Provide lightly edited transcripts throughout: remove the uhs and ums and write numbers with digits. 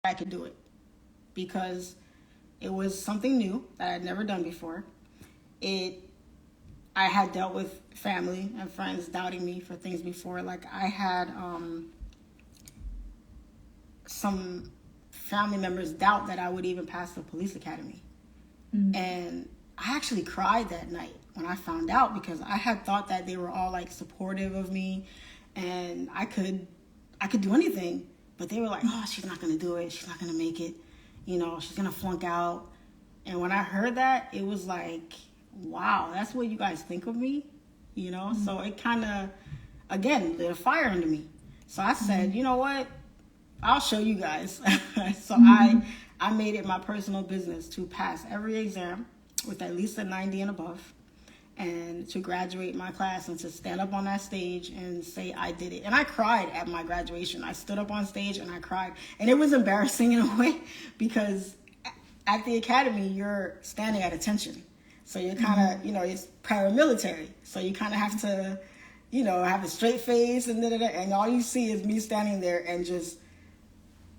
I could do it because it was something new that I'd never done before. I had dealt with family and friends doubting me for things before. Like I had some family members doubt that I would even pass the police academy. And I actually cried that night when I found out, because I had thought that they were all like supportive of me and I could do anything, but they were like, oh, she's not going to do it. She's not going to make it. You know, she's going to flunk out. And when I heard that, it was like, wow, that's what you guys think of me, you know? So it kind of, again, lit a fire under me. So I said, you know what? I'll show you guys. So I made it my personal business to pass every exam with at least a 90 and above, and to graduate my class and to stand up on that stage and say I did it. And I cried at my graduation. I stood up on stage and I cried. And it was embarrassing in a way because at the academy, you're standing at attention. So you're kind of, you know, it's paramilitary. So you kind of have to, you know, have a straight face and all you see is me standing there and just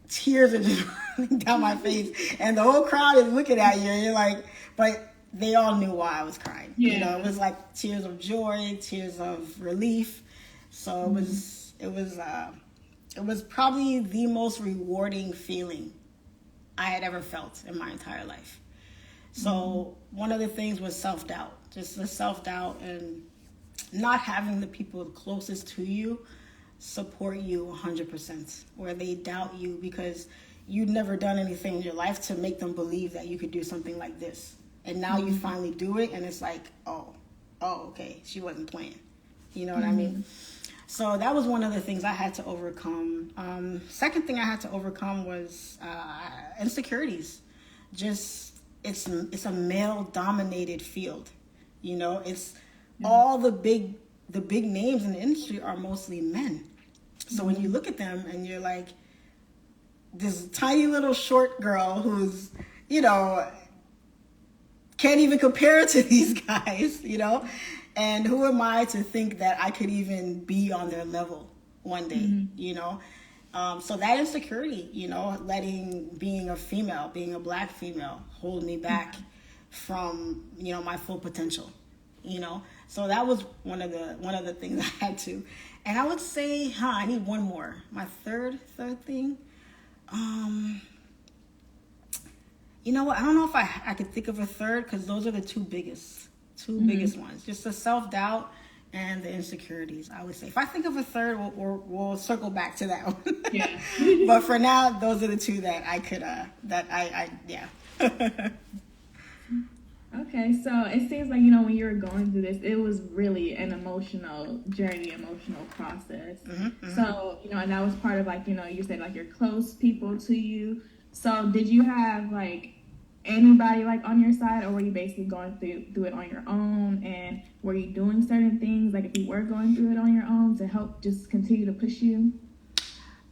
tears are just running down my face. And the whole crowd is looking at you and you're like, but they all knew why I was crying. Yeah. You know, it was like tears of joy, tears of relief. So it was probably the most rewarding feeling I had ever felt in my entire life. So one of the things was self-doubt, just the self-doubt and not having the people closest to you support you 100%, where they doubt you because you'd never done anything in your life to make them believe that you could do something like this. And now you finally do it and it's like, oh, okay, she wasn't playing. You know what I mean? So that was one of the things I had to overcome. Second thing I had to overcome was insecurities. Just, it's a male-dominated field. You know, it's all the big names in the industry are mostly men. So when you look at them and you're like, this tiny little short girl who's, you know, can't even compare to these guys, you know? And who am I to think that I could even be on their level one day, you know? So that insecurity, you know, being a female, being a black female, hold me back from, you know, my full potential, you know? So that was one of the things I had to. And I would say, I need one more. My third thing, you know what? I don't know if I could think of a third, because those are the two biggest ones. Just the self-doubt and the insecurities, I would say. If I think of a third, we'll circle back to that one. Yeah. But for now, those are the two that I could, yeah. Okay, so it seems like, you know, when you were going through this, it was really an emotional journey, emotional process. So, you know, and that was part of, like, you know, you said, like, your close people to you. So did you have, like, anybody, like, on your side, or were you basically going through it on your own? And were you doing certain things, like, if you were going through it on your own, to help just continue to push you?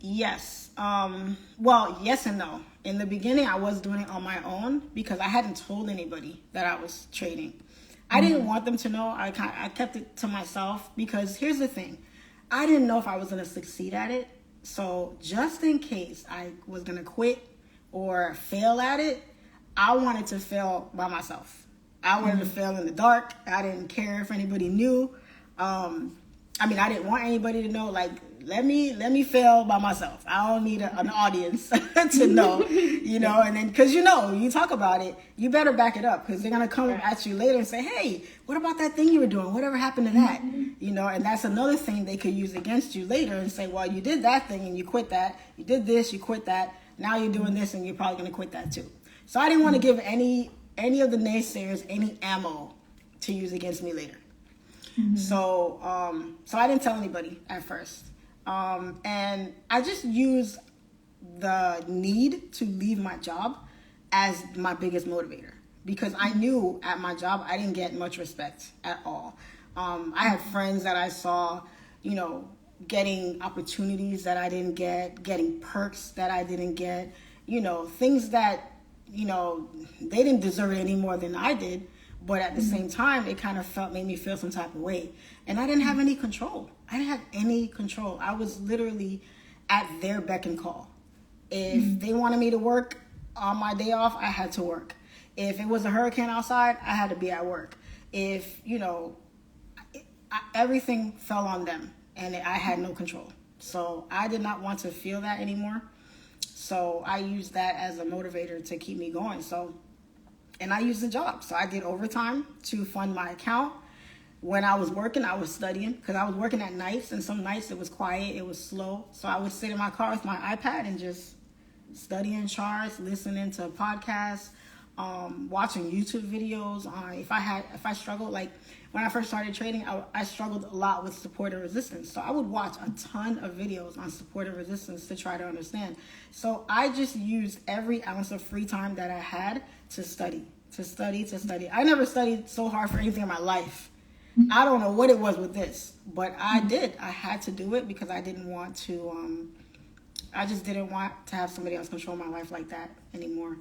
Yes. Well, yes and no. In the beginning, I was doing it on my own because I hadn't told anybody that I was trading. I didn't want them to know. I kept it to myself because here's the thing. I didn't know if I was going to succeed at it. So just in case I was going to quit or fail at it, I wanted to fail by myself. I wanted to fail in the dark. I didn't care if anybody knew. I mean, I didn't want anybody to know, like, let me fail by myself. I don't need an audience to know, you know. And then, because, you know, you talk about it, you better back it up, because they're going to come at you later and say, hey, what about that thing you were doing? Whatever happened to that? You know, and that's another thing they could use against you later and say, well, you did that thing and you quit that. You did this, you quit that. Now you're doing this and you're probably going to quit that too. So I didn't want to give any of the naysayers any ammo to use against me later. So I didn't tell anybody at first. And I just used the need to leave my job as my biggest motivator, because I knew at my job I didn't get much respect at all. I had friends that I saw, you know, getting opportunities that I didn't get, getting perks that I didn't get, you know, things that, you know, they didn't deserve it any more than I did. But at the same time, it kind of made me feel some type of way. And I didn't have any control. I didn't have any control. I was literally at their beck and call. If they wanted me to work on my day off, I had to work. If it was a hurricane outside, I had to be at work. If, everything fell on them and I had no control. So I did not want to feel that anymore. So I used that as a motivator to keep me going. And I used the job. So I did overtime to fund my account. When I was working, I was studying because I was working at nights, and some nights it was quiet, it was slow. So I would sit in my car with my iPad and just studying charts, listening to podcasts, watching YouTube videos. If I struggled, like when I first started trading, I struggled a lot with support and resistance. So I would watch a ton of videos on support and resistance to try to understand. So I just used every ounce of free time that I had to study. I never studied so hard for anything in my life. I don't know what it was with this, but I did. I had to do it because I didn't want to, I just didn't want to have somebody else control my life like that anymore.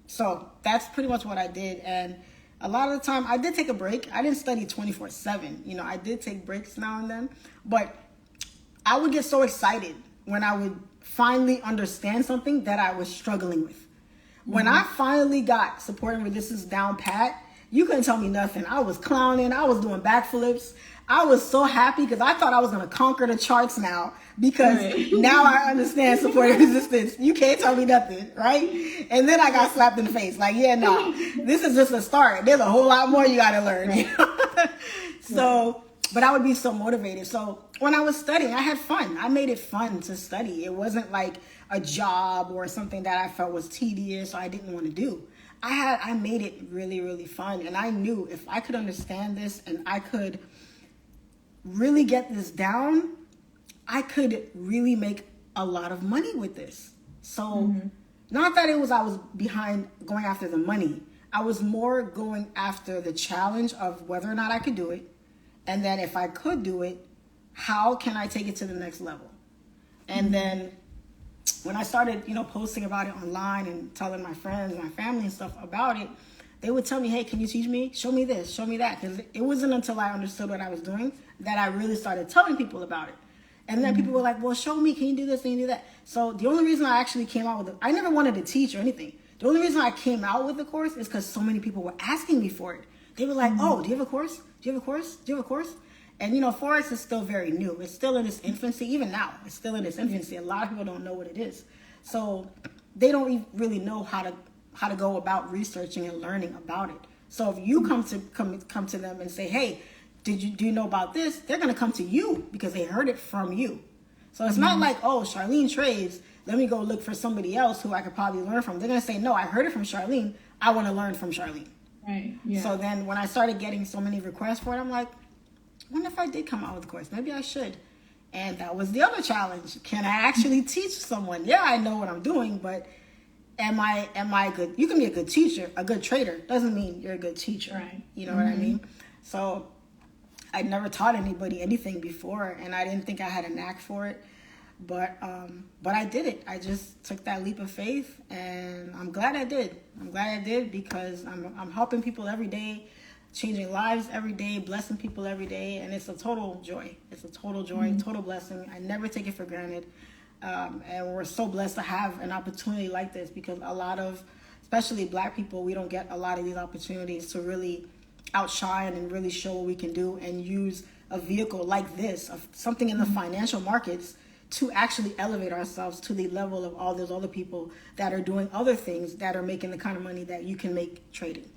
So that's pretty much what I did. And a lot of the time I did take a break. I didn't study 24/7. I did take breaks now and then, but I would get so excited when I would finally understand something that I was struggling with. When I finally got support and resistance down pat, you couldn't tell me nothing. I was clowning. I was doing backflips. I was so happy because I thought I was going to conquer the charts now because now I understand support and resistance. You can't tell me nothing, right? And then I got slapped in the face. Like, this is just a start. There's a whole lot more you got to learn. But I would be so motivated. So when I was studying, I had fun. I made it fun to study. It wasn't like a job or something that I felt was tedious or I didn't want to do. I made it really, really fun. And I knew if I could understand this and I could really get this down, I could really make a lot of money with this. So not that I was behind going after the money. I was more going after the challenge of whether or not I could do it. And then if I could do it, how can I take it to the next level? And then when I started, posting about it online and telling my friends, my family and stuff about it, they would tell me, hey, can you teach me? Show me this, show me that. Because it wasn't until I understood what I was doing that I really started telling people about it. And then people were like, well, show me, can you do this, can you do that? So the only reason I actually came out with it, I never wanted to teach or anything. The only reason I came out with the course is because so many people were asking me for it. They were like, oh, do you have a course? Do you have a course? Do you have a course? And, Forex is still very new. It's still in its infancy. Even now, it's still in its infancy. A lot of people don't know what it is. So they don't really know how to go about researching and learning about it. So if you come to them and say, hey, do you know about this? They're going to come to you because they heard it from you. So it's not like, oh, Charlene trades. Let me go look for somebody else who I could probably learn from. They're going to say, no, I heard it from Charlene. I want to learn from Charlene. Right. Yeah. So then when I started getting so many requests for it, I'm like, I wonder if I did come out with a course. Maybe I should. And that was the other challenge. Can I actually teach someone? Yeah, I know what I'm doing, but am I good? You can be a good teacher, a good trader. Doesn't mean you're a good teacher. Right. You know what I mean? So I'd never taught anybody anything before, and I didn't think I had a knack for it. But I did it. I just took that leap of faith, and I'm glad I did. I'm glad I did because I'm helping people every day, changing lives every day, blessing people every day, and it's a total joy. It's a total joy, total blessing. I never take it for granted, and we're so blessed to have an opportunity like this because a lot of, especially Black people, we don't get a lot of these opportunities to really outshine and really show what we can do and use a vehicle like this, of something in the financial markets, to actually elevate ourselves to the level of all those other people that are doing other things that are making the kind of money that you can make trading.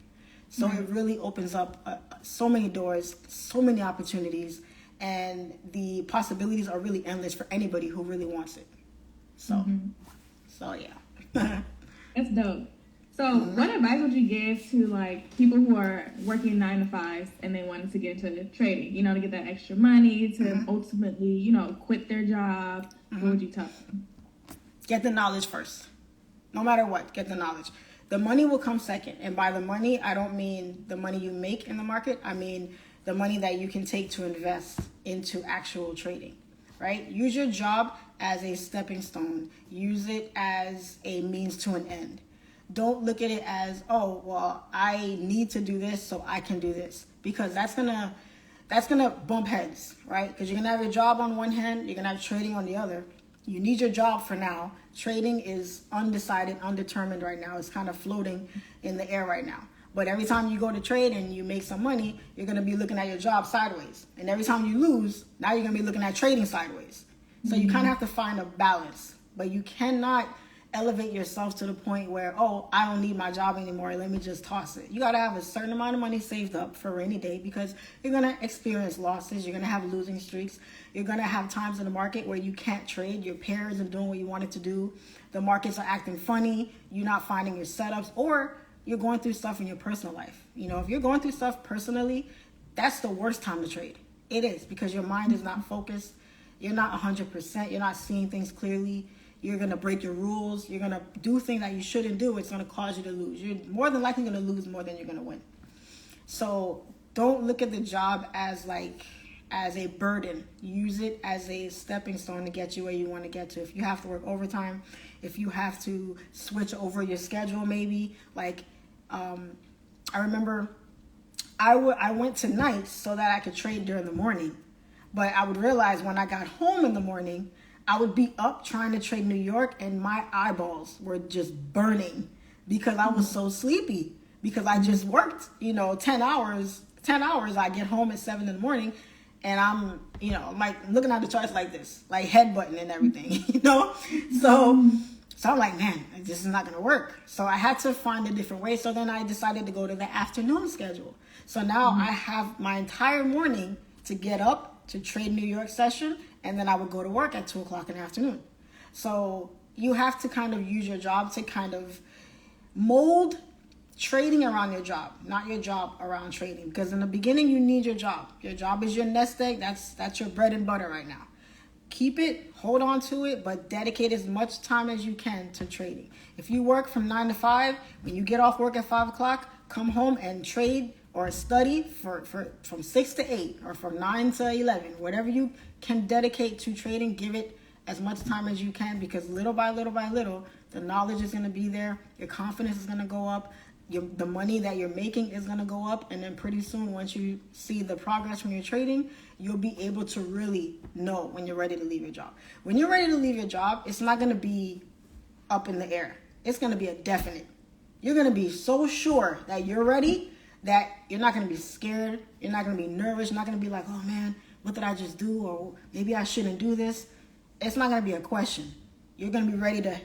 So it really opens up so many doors, so many opportunities, and the possibilities are really endless for anybody who really wants it. So yeah. That's dope. So what advice would you give to like people who are working 9 to 5s and they wanted to get into trading, to get that extra money to ultimately, quit their job? What would you tell them? Get the knowledge first. No matter what, get the knowledge. The money will come second. And by the money, I don't mean the money you make in the market. I mean the money that you can take to invest into actual trading, right? Use your job as a stepping stone. Use it as a means to an end. Don't look at it as, oh, well, I need to do this so I can do this. Because that's gonna bump heads, right? Because you're gonna have your job on one hand, you're gonna have trading on the other. You need your job for now. Trading is undecided, undetermined right now. It's kind of floating in the air right now. But every time you go to trade and you make some money, you're going to be looking at your job sideways. And every time you lose, now you're going to be looking at trading sideways. So you kind of have to find a balance. But you cannot elevate yourself to the point where, oh, I don't need my job anymore. Let me just toss it. You got to have a certain amount of money saved up for a rainy day, because you're going to experience losses. You're going to have losing streaks. You're going to have times in the market where you can't trade. Your pair isn't doing what you wanted to do. The markets are acting funny. You're not finding your setups, or you're going through stuff in your personal life. You know, if you're going through stuff personally, that's the worst time to trade. It is, because your mind is not focused. You're not 100%. You're not seeing things clearly. You're going to break your rules. You're going to do things that you shouldn't do. It's going to cause you to lose. You're more than likely going to lose more than you're going to win. So don't look at the job as a burden. Use it as a stepping stone to get you where you want to get to. If you have to work overtime, if you have to switch over your schedule, maybe I remember I went to nights so that I could trade during the morning. But I would realize when I got home in the morning, I would be up trying to trade New York, and my eyeballs were just burning because I was so sleepy, because I just worked, 10 hours. I get home at 7 in the morning, and I'm, like looking at the charts like this, like headbutting and everything, So I'm like, man, this is not going to work. So I had to find a different way. So then I decided to go to the afternoon schedule. So now I have my entire morning to get up, to trade New York session, and then I would go to work at 2 o'clock in the afternoon. So you have to kind of use your job to kind of mold trading around your job, not your job around trading. Because in the beginning, you need your job. Your job is your nest egg. That's your bread and butter right now. Keep it, hold on to it, but dedicate as much time as you can to trading. If you work from 9 to 5, when you get off work at 5 o'clock, come home and trade or study from 6 to 8 or from 9 to 11. Whatever you can dedicate to trading, give it as much time as you can, because little by little by little, the knowledge is going to be there. Your confidence is going to go up. The money that you're making is going to go up. And then pretty soon, once you see the progress from your trading, you'll be able to really know when you're ready to leave your job. When you're ready to leave your job, it's not going to be up in the air. It's going to be a definite. You're going to be so sure that you're ready that you're not going to be scared. You're not going to be nervous. You're not going to be like, oh man, what did I just do? Or maybe I shouldn't do this. It's not going to be a question. You're going to be ready to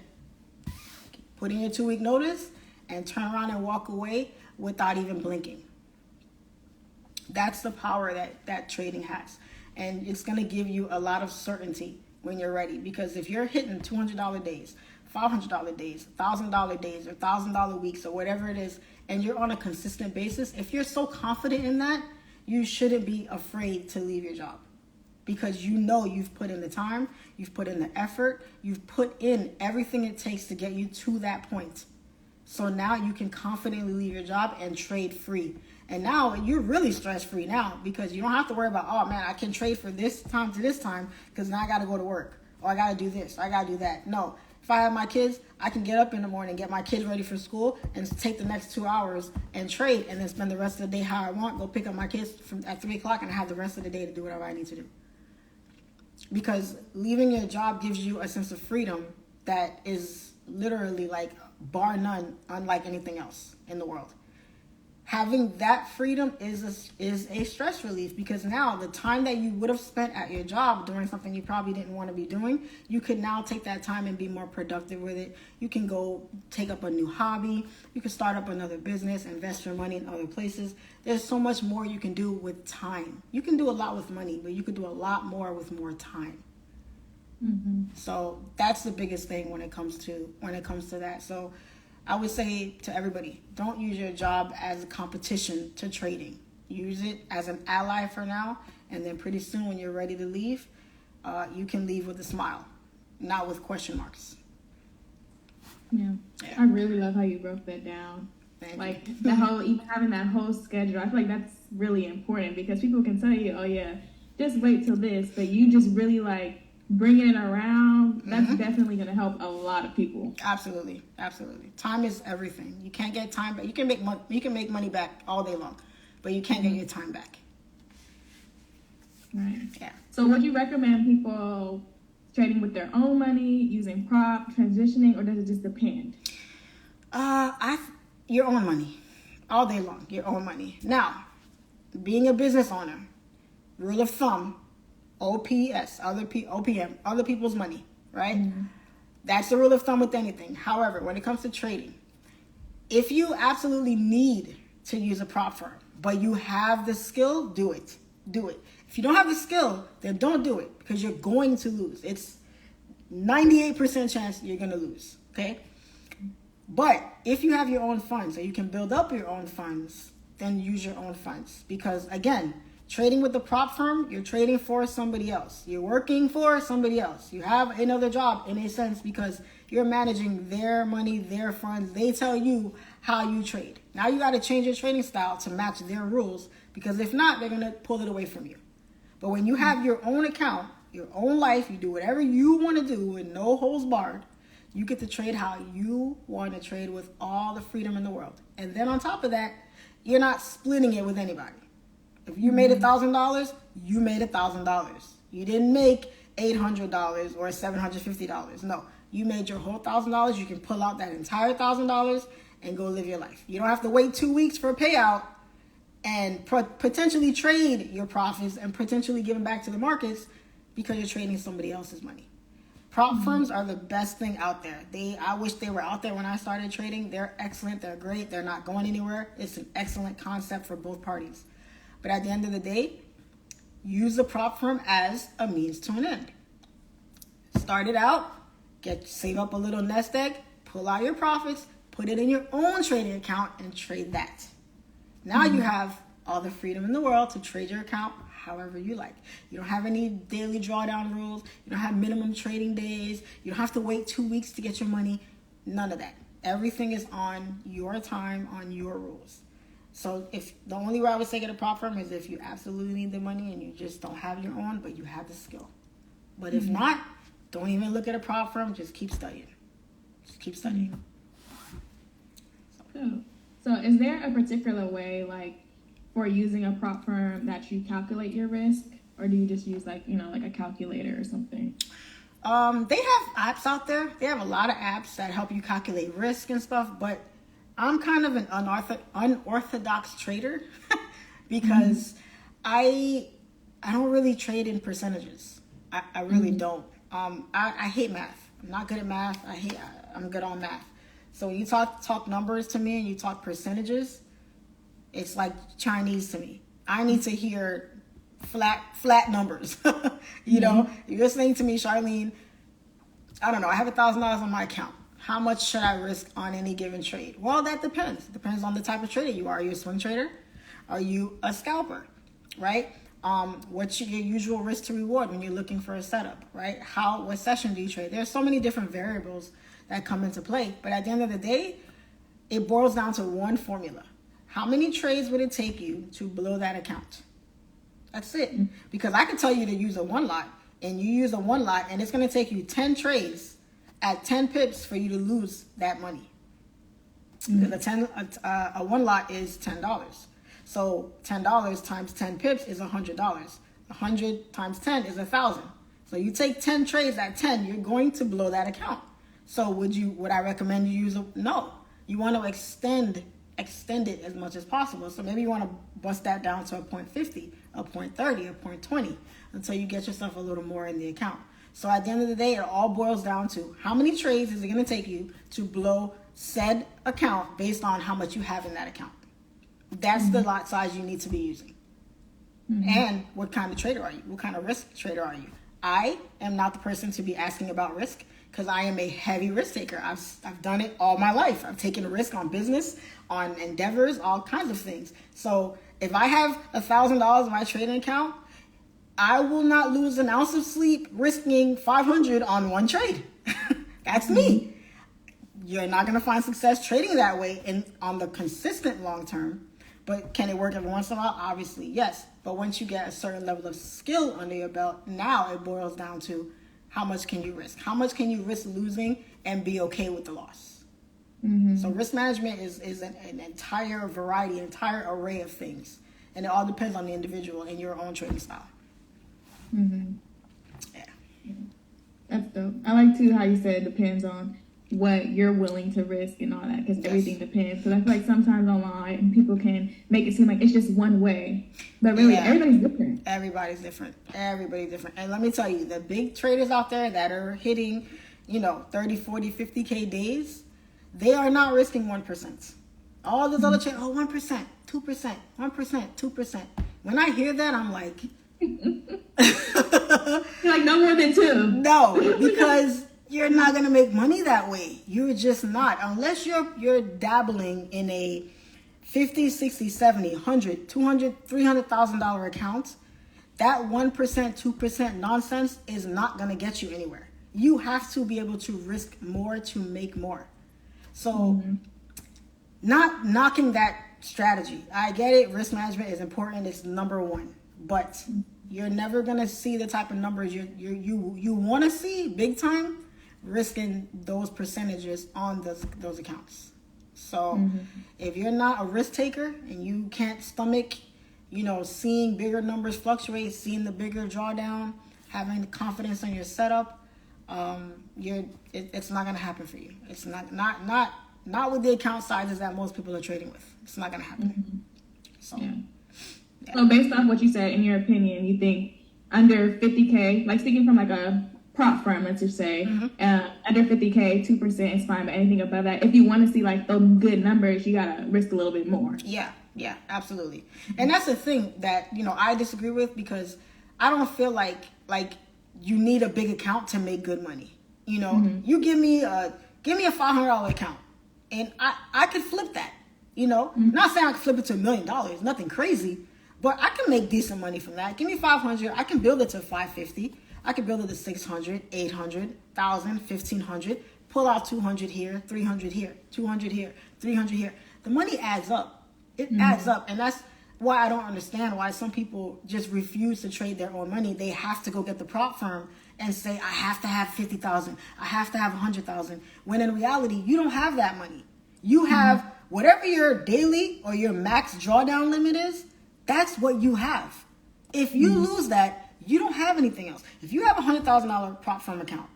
put in your 2-week notice and turn around and walk away without even blinking. That's the power that trading has. And it's going to give you a lot of certainty when you're ready. Because if you're hitting $200 days, $500 days, $1,000 days, or $1,000 weeks, or whatever it is, and you're on a consistent basis, if you're so confident in that, you shouldn't be afraid to leave your job. Because you've put in the time, you've put in the effort, you've put in everything it takes to get you to that point. So now you can confidently leave your job and trade free. And now you're really stress-free now, because you don't have to worry about, oh man, I can trade for this time to this time because now I got to go to work. Or I got to do this, or I got to do that. No. If I have my kids, I can get up in the morning, get my kids ready for school, and take the next 2 hours and trade, and then spend the rest of the day how I want, go pick up my kids at 3 o'clock, and I have the rest of the day to do whatever I need to do. Because leaving your job gives you a sense of freedom that is literally, like, bar none, unlike anything else in the world. Having that freedom is a stress relief, because now the time that you would have spent at your job doing something you probably didn't want to be doing, you could now take that time and be more productive with it. You can go take up a new hobby. You can start up another business, invest your money in other places. There's so much more you can do with time. You can do a lot with money, but you could do a lot more with more time. Mm-hmm. So that's the biggest thing when it comes to that. So I would say to everybody, don't use your job as a competition to trading. Use it as an ally for now, and then pretty soon when you're ready to leave, you can leave with a smile, not with question marks. Yeah. I really love how you broke that down. Thank you. Even having that whole schedule, I feel like that's really important, because people can tell you, oh yeah, just wait till this, but you just really bringing it around, that's definitely going to help a lot of people. Absolutely. Time is everything. You can't get time back. You can make money back all day long, but you can't get your time back. Right. Yeah. So would you recommend people trading with their own money, using prop, transitioning, or does it just depend? Your own money, all day long. Your own money. Now, being a business owner, rule of thumb, OPS, OPM, other people's money, right? Mm-hmm. That's the rule of thumb with anything. However, when it comes to trading, if you absolutely need to use a prop firm, but you have the skill, do it. Do it. If you don't have the skill, then don't do it, because you're going to lose. It's 98% chance you're going to lose, okay? But if you have your own funds and you can build up your own funds, then use your own funds. Because again, trading with the prop firm, you're trading for somebody else. You're working for somebody else. You have another job in a sense, because you're managing their money, their funds. They tell you how you trade. Now you got to change your trading style to match their rules, because if not, they're going to pull it away from you. But when you have your own account, your own life, you do whatever you want to do with no holds barred, you get to trade how you want to trade with all the freedom in the world. And then on top of that, you're not splitting it with anybody. If you made $1,000, you made $1,000. You didn't make $800 or $750. No, you made your whole $1,000. You can pull out that entire $1,000 and go live your life. You don't have to wait 2 weeks for a payout and potentially trade your profits and potentially give them back to the markets because you're trading somebody else's money. Prop firms are the best thing out there. I wish they were out there when I started trading. They're excellent. They're great. They're not going anywhere. It's an excellent concept for both parties. But at the end of the day, use the prop firm as a means to an end. Start it out, save up a little nest egg, pull out your profits, put it in your own trading account, and trade that. Now you have all the freedom in the world to trade your account however you like. You don't have any daily drawdown rules. You don't have minimum trading days. You don't have to wait 2 weeks to get your money. None of that. Everything is on your time, on your rules. So if the only way I would say get a prop firm is if you absolutely need the money and you just don't have your own, but you have the skill. But if not, don't even look at a prop firm. Just keep studying. Just keep studying. So is there a particular way, like, for using a prop firm that you calculate your risk, or do you just use like a calculator or something? They have apps out there. They have a lot of apps that help you calculate risk and stuff, but I'm kind of an unorthodox trader because I don't really trade in percentages. I really don't. I hate math. I'm not good at math. I'm good on math. So when you talk numbers to me and you talk percentages, it's like Chinese to me. I need to hear flat numbers. You know, you're saying to me, Charlene, I don't know, I have $1,000 on my account. How much should I risk on any given trade? Well, that depends. It depends on the type of trader you are. Are you a swing trader? Are you a scalper? Right? What's your usual risk to reward when you're looking for a setup? Right? What session do you trade? There's so many different variables that come into play. But at the end of the day, it boils down to one formula. How many trades would it take you to blow that account? That's it. Because I can tell you to use a one lot, and you use a one lot, and it's going to take you 10 trades at 10 pips for you to lose that money. Because a one lot is $10. So $10 times 10 pips is $100. 100 times 10 is 1,000. So you take 10 trades at 10, you're going to blow that account. So would I recommend you use no. You want to extend it as much as possible. So maybe you want to bust that down to a 0.50, a 0.30, a 0.20 until you get yourself a little more in the account. So at the end of the day, it all boils down to how many trades is it going to take you to blow said account based on how much you have in that account. That's the lot size you need to be using. And what kind of trader are you? What kind of risk trader are you? I am not the person to be asking about risk because I am a heavy risk taker. I've done it all my life. I've taken a risk on business, on endeavors, all kinds of things. So if I have $1,000 in my trading account, I will not lose an ounce of sleep risking 500 on one trade. That's me. You're not going to find success trading that way on the consistent long term. But can it work every once in a while? Obviously, yes. But once you get a certain level of skill under your belt, now it boils down to how much can you risk? How much can you risk losing and be okay with the loss? So risk management is an entire variety, an entire array of things. And it all depends on the individual and your own trading style. Yeah. That's dope. I like too how you said it depends on what you're willing to risk and all that, because everything depends. Because I feel like sometimes online people can make it seem like it's just one way, but really everybody's different. Everybody's different. Everybody's different. And let me tell you, the big traders out there that are hitting, 30, 40, 50K days, they are not risking 1%. All those other traders, 1%, 2%, 1%, 2%. When I hear that, I'm like... You're like, no more than 2. No, because you're not going to make money that way. You're just not. Unless you're dabbling in a 50, 60, 70, 100, 200, $300,000 account, that 1%, 2% nonsense is not going to get you anywhere. You have to be able to risk more to make more. So, not knocking that strategy. I get it. Risk management is important. It's number one. But you're never going to see the type of numbers you want to see big time risking those percentages on those accounts. So if you're not a risk taker and you can't stomach, seeing bigger numbers fluctuate, seeing the bigger drawdown, having the confidence in your setup, it's not going to happen for you. It's not with the account sizes that most people are trading with. It's not going to happen. So. Yeah. So based off what you said, in your opinion, you think under 50K, like speaking from like a prop firm, let's just say, under 50K, 2% is fine, but anything above that, if you want to see like the good numbers, you got to risk a little bit more. Yeah, absolutely. And that's the thing that, I disagree with, because I don't feel like you need a big account to make good money. You give me a $500 account and I could flip that, not saying I could flip it to $1 million, nothing crazy. But I can make decent money from that. Give me 500. I can build it to 550. I can build it to 600, 800, 1,000, 1,500. Pull out 200 here, 300 here, 200 here, 300 here. The money adds up. It adds up. And that's why I don't understand why some people just refuse to trade their own money. They have to go get the prop firm and say, I have to have 50,000. I have to have 100,000. When in reality, you don't have that money. You have whatever your daily or your max drawdown limit is. That's what you have. If you lose that, you don't have anything else. If you have a $100,000 prop firm account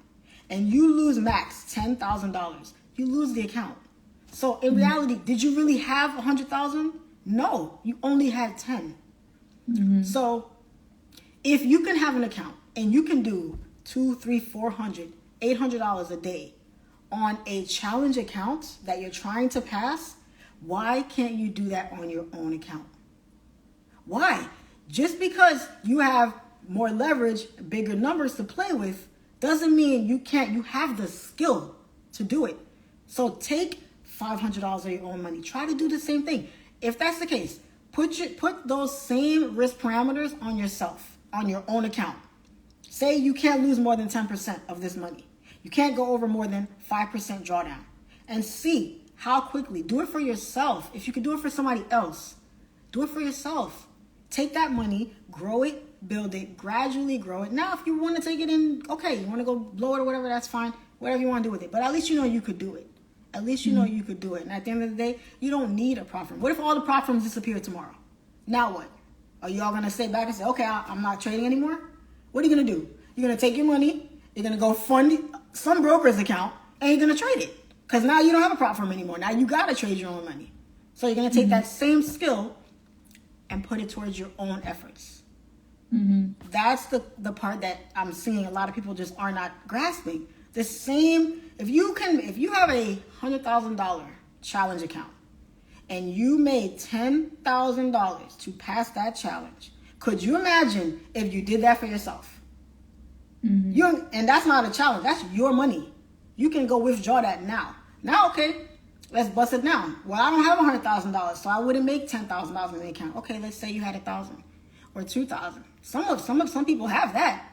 and you lose max $10,000, you lose the account. So in reality, did you really have 100,000? No, you only had 10. So if you can have an account and you can do $200, $300, $400, $800 a day on a challenge account that you're trying to pass, why can't you do that on your own account? Why? Just because you have more leverage, bigger numbers to play with, doesn't mean you can't. You have the skill to do it. So take $500 of your own money. Try to do the same thing. If that's the case, put those same risk parameters on yourself, on your own account. Say you can't lose more than 10% of this money. You can't go over more than 5% drawdown. And see how quickly. Do it for yourself. If you can do it for somebody else, do it for yourself. Take that money, grow it, build it, gradually grow it. Now, if you want to take it in, okay, you want to go blow it or whatever, that's fine. Whatever you want to do with it. But at least you know you could do it. At least you know you could do it. And at the end of the day, you don't need a prop firm. What if all the prop firms disappear tomorrow? Now what? Are y'all going to sit back and say, okay, I'm not trading anymore? What are you going to do? You're going to take your money, you're going to go fund some broker's account, and you're going to trade it. Because now you don't have a prop firm anymore. Now you got to trade your own money. So you're going to take that same skill and put it towards your own efforts. That's the part that I'm seeing a lot of people just are not grasping. The same, if you have a $100,000 challenge account and you made $10,000 to pass that challenge, could you imagine if you did that for yourself? And that's not a challenge. That's your money. You can go withdraw that now. Now, okay, let's bust it down. Well, I don't have $100,000, so I wouldn't make $10,000 in the account. Okay, let's say you had 1,000 or 2,000. Some people have that.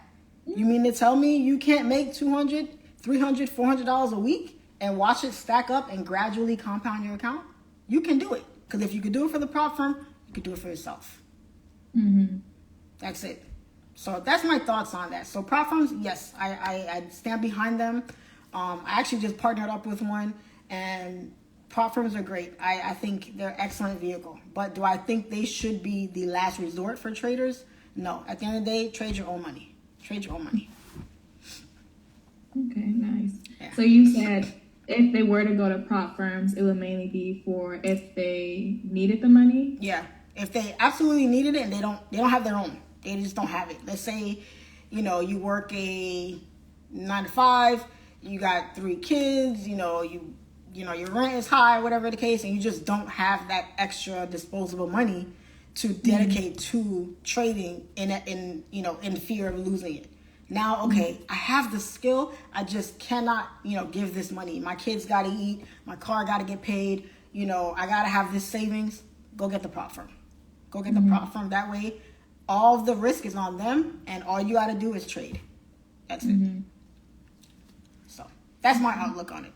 You mean to tell me you can't make $200, $300, $400 a week and watch it stack up and gradually compound your account? You can do it, because if you could do it for the prop firm, you could do it for yourself. That's it. So that's my thoughts on that. So prop firms, yes, I stand behind them. I actually just partnered up with one, and prop firms are great. I think they're an excellent vehicle. But do I think they should be the last resort for traders? No. At the end of the day, trade your own money. Trade your own money. Okay, nice. Yeah. So you said if they were to go to prop firms, it would mainly be for if they needed the money? Yeah. If they absolutely needed it and they don't have their own. They just don't have it. Let's say, you work a 9 to 5, you got 3 kids, your rent is high, whatever the case, and you just don't have that extra disposable money to dedicate to trading in fear of losing it. Now, okay, I have the skill. I just cannot, give this money. My kids got to eat. My car got to get paid. I got to have this savings. Go get the prop firm. Go get the prop firm. That way, all of the risk is on them, and all you got to do is trade. That's it. So that's my outlook on it.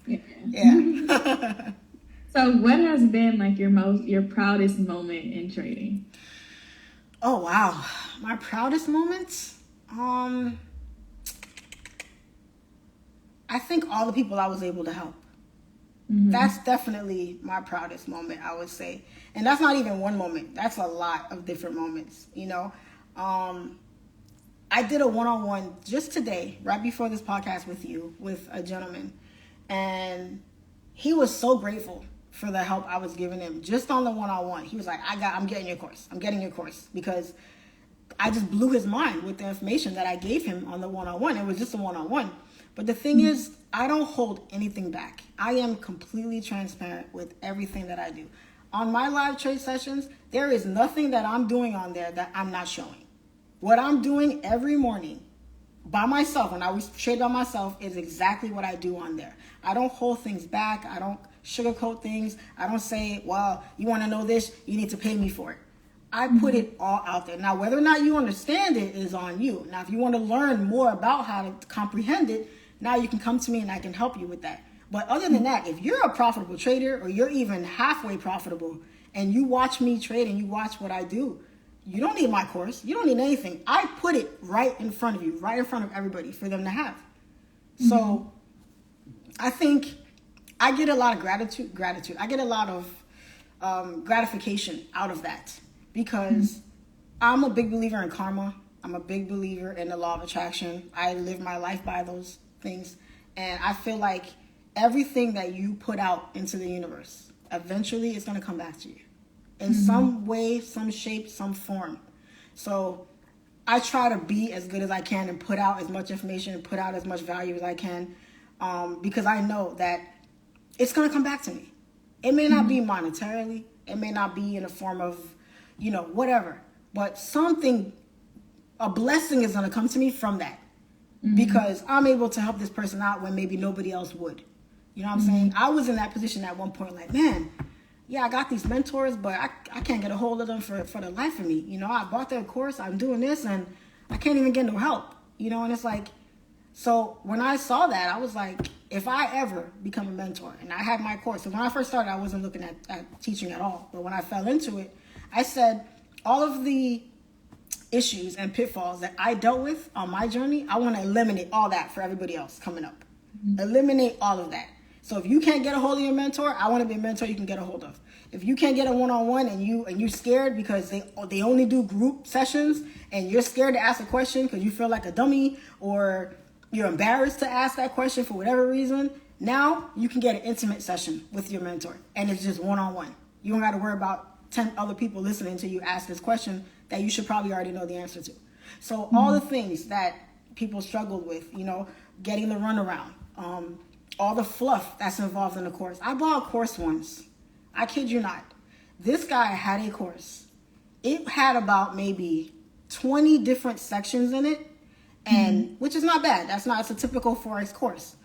Yeah. So what has been like your proudest moment in trading? Oh, wow. My proudest moments? I think all the people I was able to help. That's definitely my proudest moment, I would say. And that's not even one moment. That's a lot of different moments, I did a one-on-one just today, right before this podcast with a gentleman. And he was so grateful for the help I was giving him just on the one-on-one. He was like, I'm getting your course. I'm getting your course, because I just blew his mind with the information that I gave him on the one-on-one. It was just a one-on-one. But the thing is, I don't hold anything back. I am completely transparent with everything that I do. On my live trade sessions, there is nothing that I'm doing on there that I'm not showing. What I'm doing every morning by myself, when I was trade by myself, is exactly what I do on there. I don't hold things back. I don't sugarcoat things. I don't say, well, you want to know this? You need to pay me for it. I put it all out there. Now, whether or not you understand it is on you. Now, if you want to learn more about how to comprehend it, now you can come to me and I can help you with that. But other than that, if you're a profitable trader, or you're even halfway profitable, and you watch me trade and you watch what I do, you don't need my course. You don't need anything. I put it right in front of you, right in front of everybody for them to have. So I think I get a lot of gratitude. I get a lot of gratification out of that, because I'm a big believer in karma. I'm a big believer in the law of attraction. I live my life by those things. And I feel like everything that you put out into the universe, eventually it's going to come back to you in some way, some shape, some form. So I try to be as good as I can and put out as much information and put out as much value as I can, because I know that it's going to come back to me. It may not be monetarily. It may not be in the form of, whatever. But a blessing is going to come to me from that. Because I'm able to help this person out when maybe nobody else would. You know what I'm saying? I was in that position at one point, like, man, yeah, I got these mentors, but I can't get a hold of them for the life of me. I bought their course, I'm doing this, and I can't even get no help. And it's like, so when I saw that, I was like, if I ever become a mentor, and I had my course, so when I first started, I wasn't looking at teaching at all. But when I fell into it, I said, all of the issues and pitfalls that I dealt with on my journey, I want to eliminate all that for everybody else coming up. Eliminate all of that. So if you can't get a hold of your mentor, I want to be a mentor you can get a hold of. If you can't get a one-on-one and you're scared because they only do group sessions, and you're scared to ask a question because you feel like a dummy, or you're embarrassed to ask that question for whatever reason, now you can get an intimate session with your mentor, and it's just one-on-one. You don't got to worry about 10 other people listening to you ask this question that you should probably already know the answer to. So all the things that people struggle with, getting the runaround, all the fluff that's involved in the course. I bought a course once. I kid you not. This guy had a course. It had about maybe 20 different sections in it, and which is not bad. It's a typical Forex course.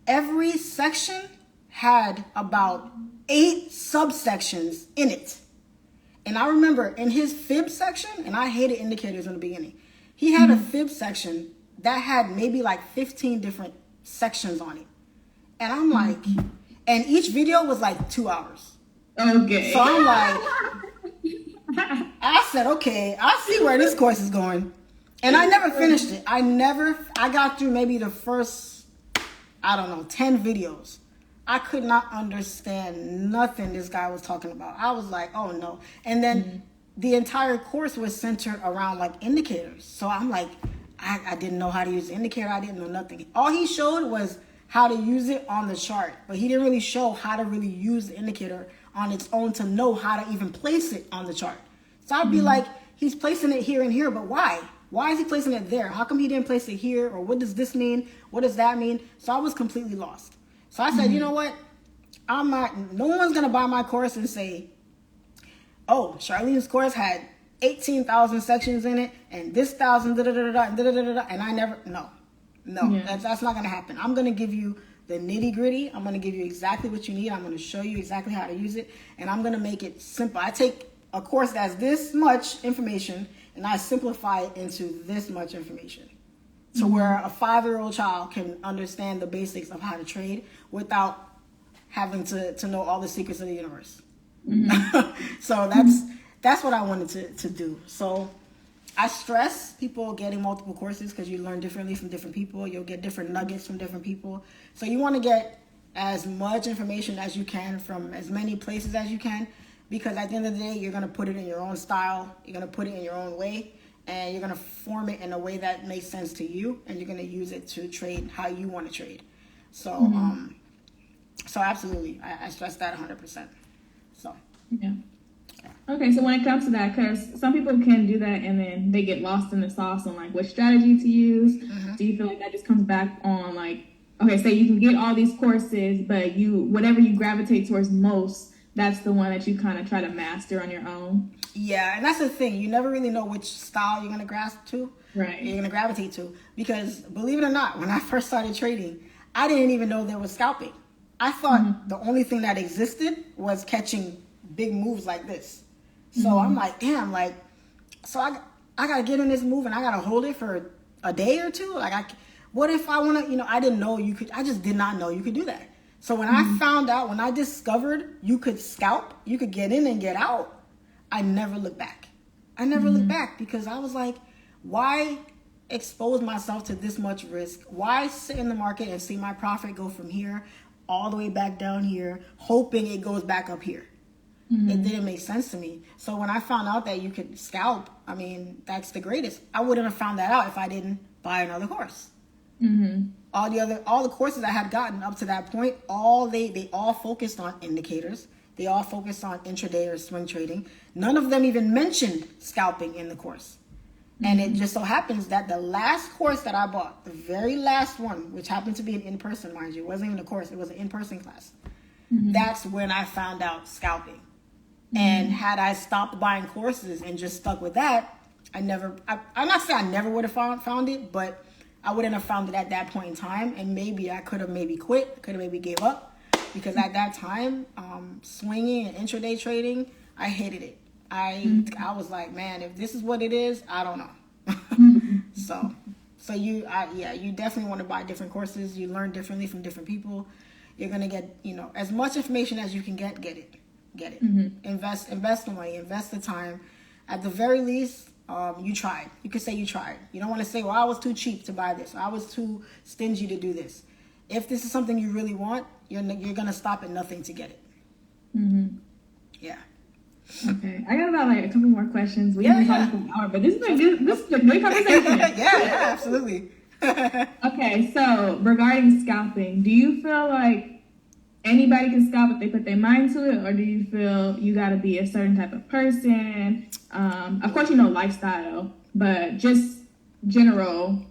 Every section had about 8 subsections in it. And I remember in his fib section, and I hated indicators in the beginning, he had a fib section that had maybe like 15 different sections on it. And I'm like, and each video was like 2 hours. Okay. So I'm like, I said, okay, I see where this course is going. And I never finished it. I got through maybe the first, 10 videos. I could not understand nothing this guy was talking about. I was like, oh no. And then the entire course was centered around like indicators. So I'm like, I didn't know how to use the indicator. I didn't know nothing. All he showed was how to use it on the chart, but he didn't really show how to really use the indicator on its own to know how to even place it on the chart. So I'd be like, he's placing it here and here, but why? Why is he placing it there? How come he didn't place it here? Or what does this mean? What does that mean? So I was completely lost. So I said, you know what? No one's going to buy my course and say, oh, Charlene's course had 18,000 sections in it and this thousand, and I never, no, that's not going to happen. I'm going to give you the nitty gritty. I'm going to give you exactly what you need. I'm going to show you exactly how to use it, and I'm going to make it simple. I take a course that's this much information and I simplify it into this much information. To where a 5-year-old child can understand the basics of how to trade without having to know all the secrets of the universe. So that's what I wanted to do. So I stress people getting multiple courses because you learn differently from different people. You'll get different nuggets from different people. So you want to get as much information as you can from as many places as you can, because at the end of the day, you're going to put it in your own style. You're going to put it in your own way, and you're going to form it in a way that makes sense to you, and you're going to use it to trade how you want to trade. So, so absolutely, I stress that 100%. So, yeah. Okay, so when it comes to that, because some people can do that and then they get lost in the sauce on like what strategy to use. Do you feel like that just comes back on like, okay, say you can get all these courses, but whatever you gravitate towards most, that's the one that you kind of try to master on your own? Yeah, and that's the thing. You never really know which style you're going to grasp to. Right. You're going to gravitate to. Because believe it or not, when I first started trading, I didn't even know there was scalping. I thought the only thing that existed was catching big moves like this. So I'm like, damn, like, so I got to get in this move and I got to hold it for a day or two? Like, what if I want to, I didn't know you could, I just did not know you could do that. So when when I discovered you could scalp, you could get in and get out, I never looked back. I never looked back because I was like, why expose myself to this much risk? Why sit in the market and see my profit go from here all the way back down here, hoping it goes back up here? It didn't make sense to me. So when I found out that you could scalp, I mean, that's the greatest. I wouldn't have found that out if I didn't buy another course. All the courses I had gotten up to that point, they all focused on indicators. They all focused on intraday or swing trading. None of them even mentioned scalping in the course. And it just so happens that the last course that I bought, the very last one, which happened to be an in-person, mind you, it wasn't even a course, it was an in-person class. That's when I found out scalping. And had I stopped buying courses and just stuck with that, I'm not saying I never would have found it, but I wouldn't have found it at that point in time. And maybe I could have quit, could have maybe gave up. Because at that time, swinging and intraday trading, I hated it. I was like, man, if this is what it is, I don't know. So you definitely want to buy different courses. You learn differently from different people. You're going to get, as much information as you can get it. Invest the money, invest the time. At the very least, you tried. You could say you tried. You don't want to say, well, I was too cheap to buy this. Or I was too stingy to do this. If this is something you really want, you're going to stop at nothing to get it. Yeah. Okay. I got about a couple more questions. We've been talking for an hour, but this is a great conversation. yeah, absolutely. Okay, so regarding scalping, do you feel like anybody can scalp if they put their mind to it, or do you feel you got to be a certain type of person? Of course, lifestyle, but just general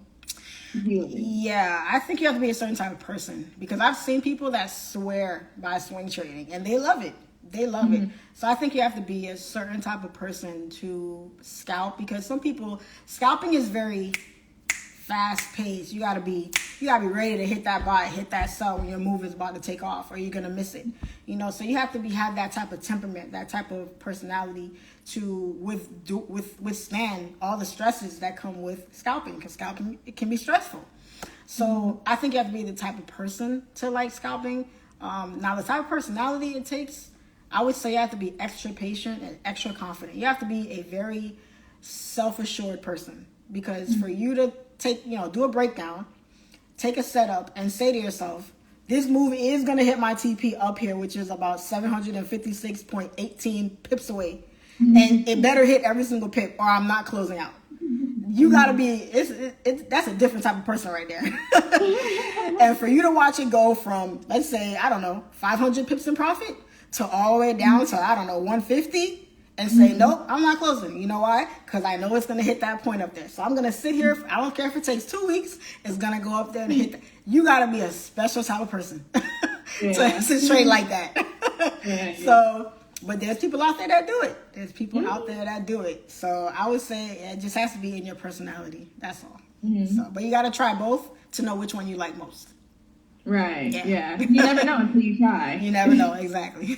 view. Yeah, I think you have to be a certain type of person, because I've seen people that swear by swing trading and they love it. They love it. So I think you have to be a certain type of person to scalp, because some people, scalping is very fast paced. You gotta be ready to hit that buy, hit that sell when your move is about to take off, or you're gonna miss it. So you have to have that type of temperament, that type of personality to withstand all the stresses that come with scalping, because scalping, it can be stressful. So I think you have to be the type of person to like scalping. Now the type of personality it takes, I would say you have to be extra patient and extra confident. You have to be a very self-assured person, because for you to do a breakdown, take a setup, and say to yourself, this move is going to hit my TP up here, which is about 756.18 pips away. And it better hit every single pip or I'm not closing out. you gotta be, that's a different type of person right there. And for you to watch it go from, let's say, I don't know, 500 pips in profit to all the way down to, I don't know, 150, and say, nope, I'm not closing. You know why? Because I know it's going to hit that point up there. So I'm going to sit here. I don't care if it takes 2 weeks. It's going to go up there and hit that. You got to be a special type of person to trade like that. So, but there's people out there that do it. There's people out there that do it. So I would say it just has to be in your personality. That's all. So, but you got to try both to know which one you like most. Right. Yeah. You never know until you try. You never know. Exactly.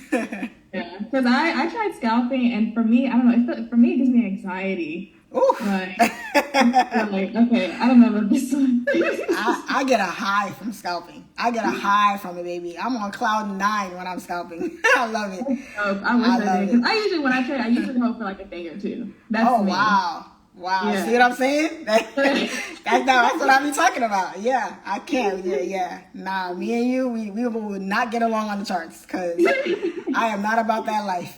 Yeah, because I tried scalping, and for me, I don't know. For me, it gives me anxiety. Ooh. Like, okay, I don't know about this one. I get a high from scalping. I get a high from it, baby. I'm on cloud 9 when I'm scalping. I love it. I wish I did. Because I usually, when I trade, I usually hold for like a day or two. That's me. Wow. Yeah. See what I'm saying? That's what I be talking about. Yeah, I can't. Yeah. Nah, me and you, we would not get along on the charts because I am not about that life.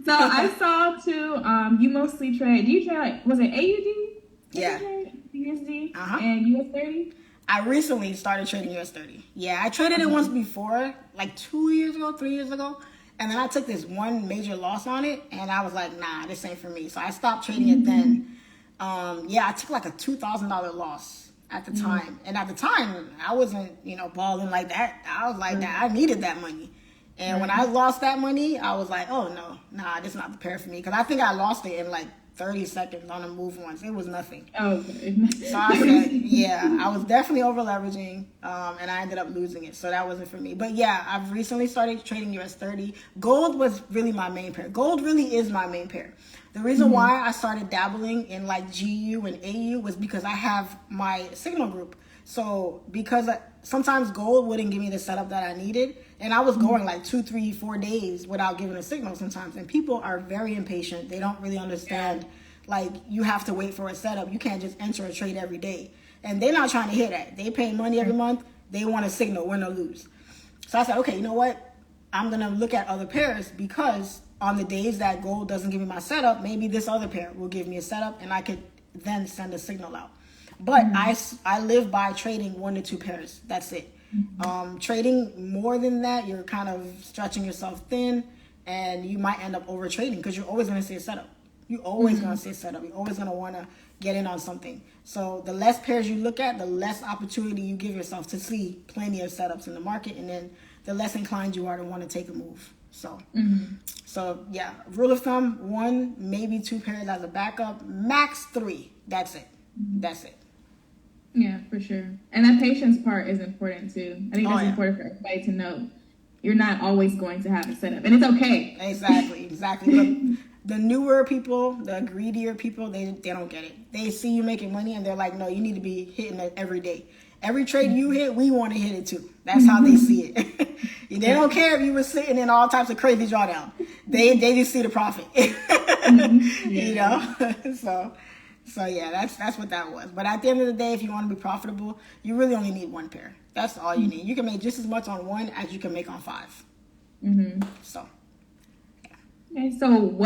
So I saw too, you mostly trade, do you trade like, was it AUD? Yeah. USD and US30? I recently started trading US30. Yeah, I traded it once before, like 2 years ago, 3 years ago. And then I took this one major loss on it, and I was like, nah, this ain't for me. So I stopped trading it then. I took like a $2,000 loss at the time. And at the time, I wasn't, balling like that. I was like, I needed that money. And when I lost that money, I was like, oh, no, this is not the pair for me. Because I think I lost it in like 30 seconds on a move once. It was nothing. Okay. So I said, I was definitely over leveraging, and I ended up losing it. So that wasn't for me. But yeah, I've recently started trading US30. Gold was really my main pair. Gold really is my main pair. The reason why I started dabbling in like GU and AU was because I have my signal group. So because sometimes gold wouldn't give me the setup that I needed, and I was going like 2, 3, 4 days without giving a signal sometimes. And people are very impatient. They don't really understand, like, you have to wait for a setup. You can't just enter a trade every day. And they're not trying to hear that. They pay money every month. They want a signal, win or lose. So I said, okay, you know what? I'm going to look at other pairs, because on the days that gold doesn't give me my setup, maybe this other pair will give me a setup, and I could then send a signal out. But I live by trading 1 to 2 pairs. That's it. Trading more than that, you're kind of stretching yourself thin, and you might end up over trading because you're always going to see a setup. You're always going to see a setup. You're always going to want to get in on something. So the less pairs you look at, the less opportunity you give yourself to see plenty of setups in the market, and then the less inclined you are to want to take a move. So, yeah, rule of thumb, 1, maybe 2 pairs as a backup, max 3. That's it. That's it. Yeah, for sure. And that patience part is important too. I think that's important for everybody to know. You're not always going to have a setup, and it's okay. Exactly. But the newer people, the greedier people, they don't get it. They see you making money, and they're like, no, you need to be hitting it every day. Every trade you hit, we want to hit it too. That's how they see it. They don't care if you were sitting in all types of crazy drawdown. They just see the profit. So yeah, that's what that was. But at the end of the day, if you want to be profitable, you really only need 1 pair. That's all you need. You can make just as much on 1 as you can make on 5. So, yeah. Okay, so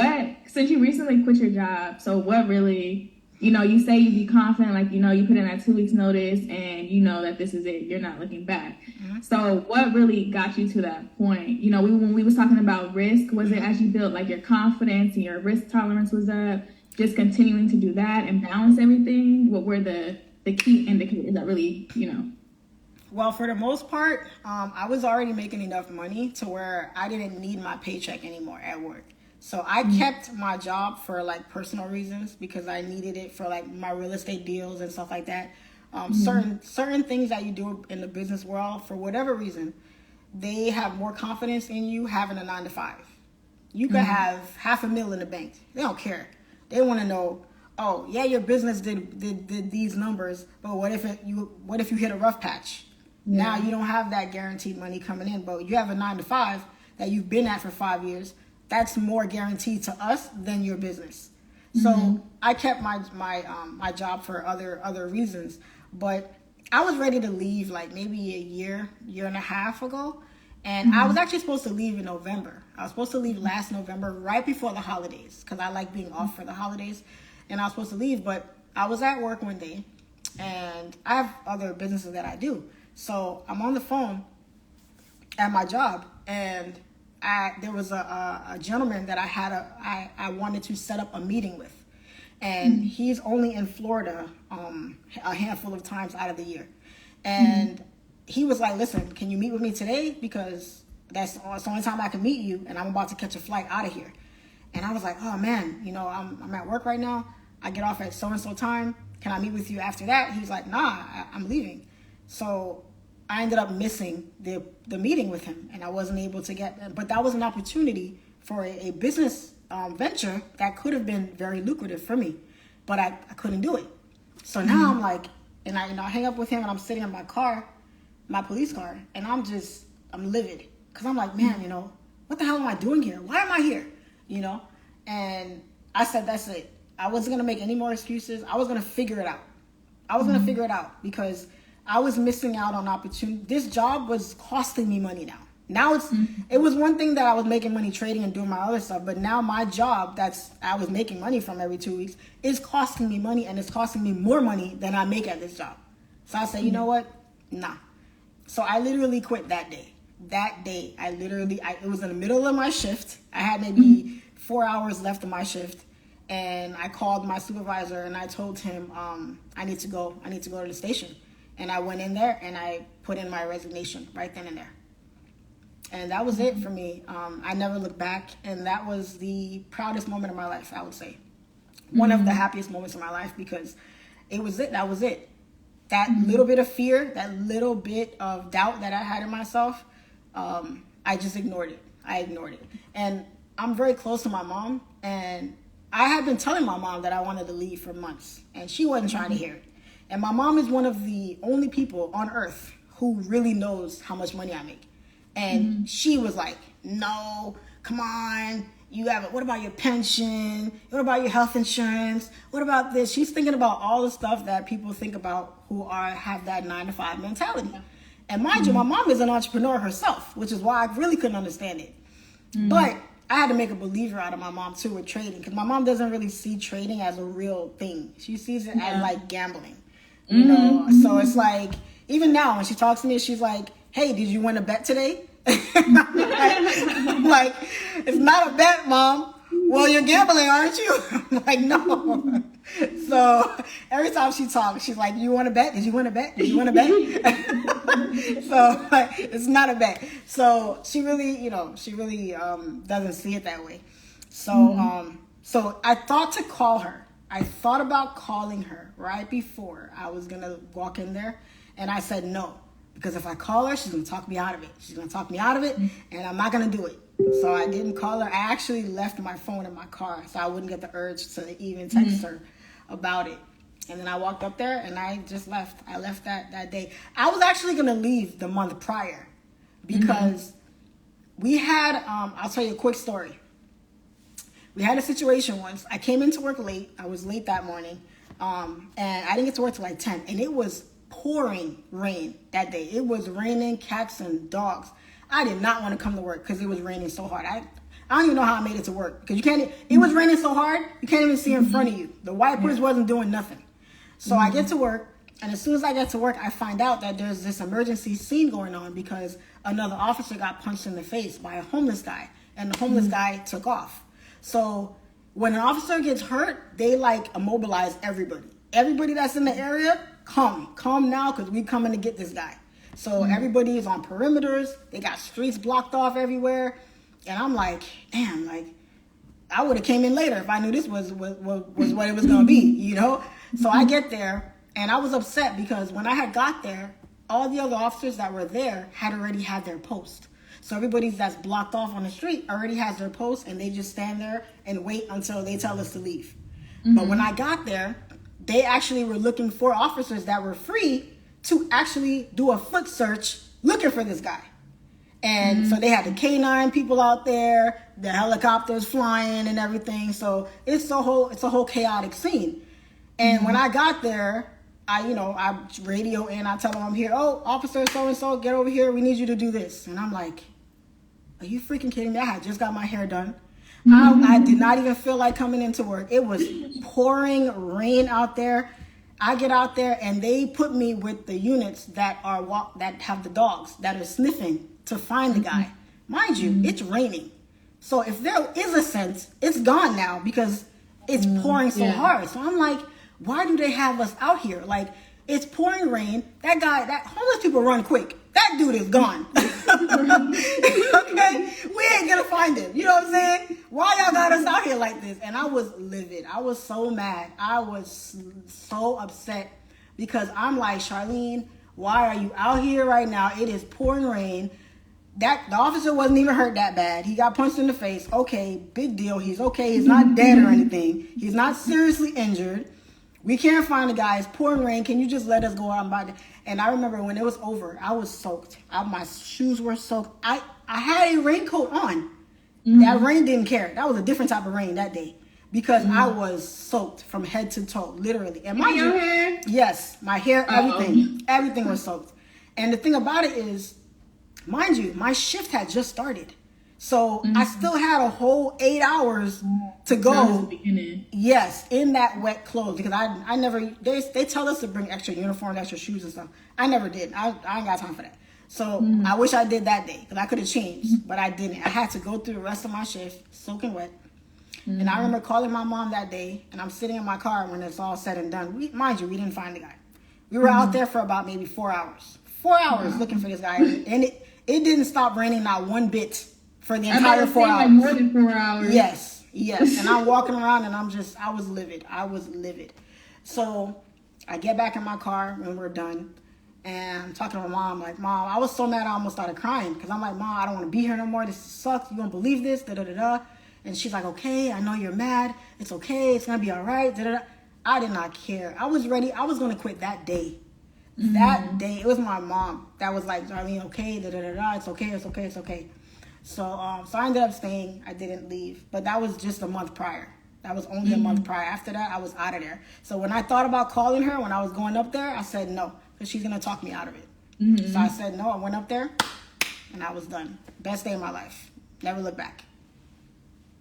since you recently quit your job, so what really, you say you be confident, like, you put in that 2 weeks notice and you know that this is it, you're not looking back. So what really got you to that point? When we was talking about risk, was it as you built like your confidence and your risk tolerance was up? Just continuing to do that and balance everything? What were the key indicators that really, Well, for the most part, I was already making enough money to where I didn't need my paycheck anymore at work. So I kept my job for like personal reasons, because I needed it for like my real estate deals and stuff like that. Certain things that you do in the business world, for whatever reason, they have more confidence in you having a 9 to 5. You could have $500,000 in the bank. They don't care. They want to know, oh yeah, your business did these numbers, but what if you hit a rough patch? Now you don't have that guaranteed money coming in, but you have a 9 to 5 that you've been at for 5 years. That's more guaranteed to us than your business. So I kept my job for other reasons, but I was ready to leave like maybe a year and a half ago. And I was actually supposed to leave in November. I was supposed to leave last November, right before the holidays, because I like being off for the holidays. and I was supposed to leave, but I was at work one day, and I have other businesses that I do. So I'm on the phone at my job, and there was a gentleman that I wanted to set up a meeting with. And he's only in Florida a handful of times out of the year. And he was like, listen, can you meet with me today? Because that's the only time I can meet you, and I'm about to catch a flight out of here. And I was like, oh, man, you know, I'm at work right now. I get off at so-and-so time. Can I meet with you after that? He's like, nah, I'm leaving. So I ended up missing the meeting with him, and I wasn't able to get, but that was an opportunity for a business venture that could have been very lucrative for me, but I couldn't do it. So now I'm like, and I hang up with him, and I'm sitting in my car, my police car, and I'm livid, because I'm like, man, you know, what the hell am I doing here? Why am I here? You know? And I said, that's it. I wasn't going to make any more excuses. I was going to figure it out. I was going to figure it out, because I was missing out on opportunity. This job was costing me money now. Now it was one thing that I was making money trading and doing my other stuff, but now my job I was making money from every 2 weeks is costing me money, and it's costing me more money than I make at this job. So I said, you know what? Nah. So I literally quit that day. That day, it was in the middle of my shift. I had maybe 4 hours left of my shift, and I called my supervisor, and I told him, I need to go to the station. And I went in there, and I put in my resignation right then and there. And that was it for me. I never looked back, and that was the proudest moment of my life, I would say. One of the happiest moments of my life, because it was it. That was it. That little bit of fear, that little bit of doubt that I had in myself, I just ignored it. I ignored it. And I'm very close to my mom, and I had been telling my mom that I wanted to leave for months, and she wasn't trying to hear it. And my mom is one of the only people on earth who really knows how much money I make. And she was like, no, come on. What about your pension? What about your health insurance? What about this? She's thinking about all the stuff that people think about who have that 9-to-5 mentality. And mind you, my mom is an entrepreneur herself, which is why I really couldn't understand it. But I had to make a believer out of my mom too with trading, because my mom doesn't really see trading as a real thing. She sees it as like gambling, you know? So it's like, even now when she talks to me, she's like, hey, did you win a bet today? I'm like, it's not a bet, Mom. Well, you're gambling, aren't you? I'm like, no. So every time she talks, she's like, you want to bet? Did you win a bet? Did you win a bet? So like, it's not a bet. So she really doesn't see it that way. So so I thought to call her. I thought about calling her right before I was gonna walk in there, and I said no. Because if I call her, she's going to talk me out of it. She's going to talk me out of it, and I'm not going to do it. So I didn't call her. I actually left my phone in my car, so I wouldn't get the urge to even text her about it. And then I walked up there, and I just left. I left that day. I was actually going to leave the month prior, because we had, I'll tell you a quick story. We had a situation once. I came into work late. I was late that morning, and I didn't get to work till like 10, and it was pouring rain that day. It was raining cats and dogs. I did not want to come to work because it was raining so hard. I don't even know how I made it to work, because it was raining so hard you can't even see in front of you. The wipers wasn't doing nothing. So I get to work, and as soon as I get to work, I find out that there's this emergency scene going on because another officer got punched in the face by a homeless guy, and the homeless guy took off. So when an officer gets hurt, they like immobilize everybody. Everybody that's in the area, come now, because we coming to get this guy. So everybody is on perimeters. They got streets blocked off everywhere. And I'm like, damn, like, I would have came in later if I knew this was what it was going to be, you know? So I get there, and I was upset because when I had got there, all the other officers that were there had already had their post. So everybody that's blocked off on the street already has their post, and they just stand there and wait until they tell us to leave. But when I got there, they actually were looking for officers that were free to actually do a foot search looking for this guy. And so they had the K9 people out there, the helicopters flying and everything. So it's a whole chaotic scene. And when I got there, I radio in, I tell them I'm here. Oh, officer so-and-so, get over here. We need you to do this. And I'm like, are you freaking kidding me? I had just got my hair done. I did not even feel like coming into work. It was pouring rain out there. I get out there and they put me with the units that have the dogs that are sniffing to find the guy. Mind you, it's raining. So if there is a sense, it's gone now because it's pouring so hard. So I'm like, why do they have us out here? Like, it's pouring rain. That homeless people run quick. That dude is gone. Okay? We ain't gonna find him. You know what I'm saying? Why y'all got us out here like this? And I was livid. I was so mad. I was so upset because I'm like, Charlene, why are you out here right now? It is pouring rain. The officer wasn't even hurt that bad. He got punched in the face. Okay, big deal. He's okay. He's not dead or anything. He's not seriously injured. We can't find the guy. It's pouring rain. Can you just let us go out and buy it? And I remember when it was over, I was soaked. My shoes were soaked. I had a raincoat on. That rain didn't care. That was a different type of rain that day because I was soaked from head to toe, literally. And mind you, hair? Yes, my hair, everything was soaked. And the thing about it is, mind you, my shift had just started. So I still had a whole 8 hours to go. Yes, in that wet clothes because I never. They tell us to bring extra uniforms, extra shoes and stuff. I never did. I ain't got time for that. So I wish I did that day because I could have changed, but I didn't. I had to go through the rest of my shift soaking wet. And I remember calling my mom that day, and I'm sitting in my car when it's all said and done. Mind you, we didn't find the guy. We were out there for about maybe 4 hours. 4 hours looking for this guy, and it didn't stop raining not one bit. For the entire 4 hours. Like more than 4 hours. Yes. And I'm walking around and I was livid. So I get back in my car when we're done and I'm talking to my mom. Like, Mom, I was so mad I almost started crying because I'm like, Mom, I don't want to be here no more. This sucks. You don't believe this. And she's like, okay, I know you're mad. It's okay. It's going to be all right. I did not care. I was ready. I was going to quit that day. That day, it was my mom that was like, Darlene, okay, it's okay. So I ended up staying. I didn't leave. But that was just a month prior. That was only a month prior. After that, I was out of there. So when I thought about calling her when I was going up there, I said no. Because she's going to talk me out of it. So I said no. I went up there. And I was done. Best day of my life. Never looked back.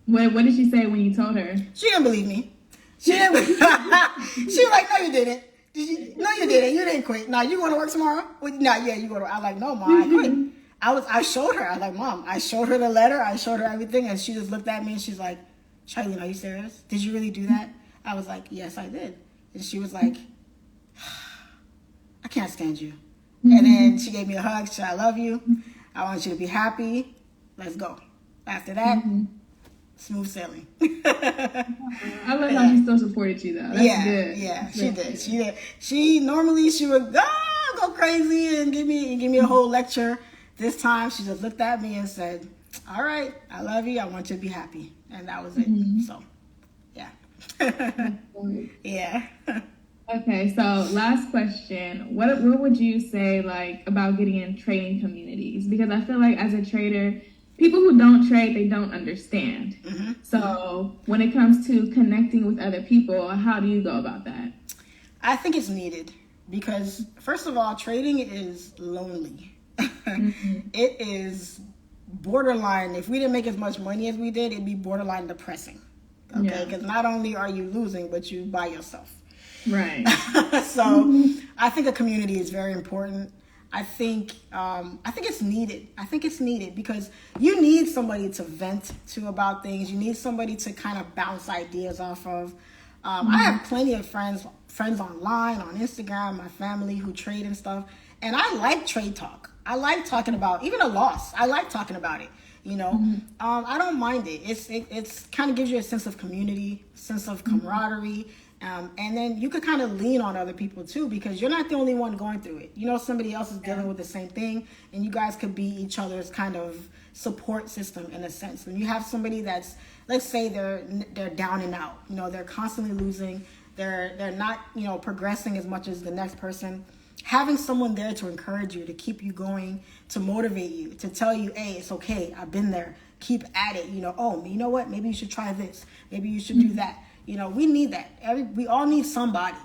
What did she say when you told her? She didn't believe me. She was like, no, you didn't. No, you didn't. You didn't quit. No, you going to work tomorrow? You go to work. I was like, no, Mom, I quit. I showed her. I was like, Mom, I showed her the letter. I showed her everything. And she just looked at me and she's like, Charlene, are you serious? Did you really do that? I was like, yes, I did. And she was like, I can't stand you. And then she gave me a hug. She said, I love you. I want you to be happy. Let's go. After that, smooth sailing. I love how she still supported you, though. That's good. Yeah, she did. She would go crazy and give me a whole lecture. This time, she just looked at me and said, all right, I love you. I want you to be happy. And that was it. So, yeah. Yeah. Okay, so last question. What would you say, like, about getting in trading communities? Because I feel like as a trader, people who don't trade, they don't understand. So when it comes to connecting with other people, how do you go about that? I think it's needed because, first of all, trading is lonely. It is borderline. If we didn't make as much money as we did, it'd be borderline depressing. Okay, because not only are you losing, but you by yourself. Right. So I think a community is very important. I think it's needed. I think it's needed because you need somebody to vent to about things. You need somebody to kind of bounce ideas off of. I have plenty of friends online, on Instagram, my family who trade and stuff. And I like trade talk. I like talking about even a loss. I like talking about it. You know, I don't mind it. It's kind of gives you a sense of community, sense of camaraderie. And then you could kind of lean on other people too, because you're not the only one going through it. You know, somebody else is dealing with the same thing, and you guys could be each other's kind of support system in a sense. When you have somebody that's, let's say they're down and out, you know, they're constantly losing, they're not, you know, progressing as much as the next person. Having someone there to encourage you, to keep you going, to motivate you, to tell you, hey, it's okay, I've been there, keep at it. You know, oh, you know what, maybe you should try this, maybe you should do that. You know, we need that. We all need somebody,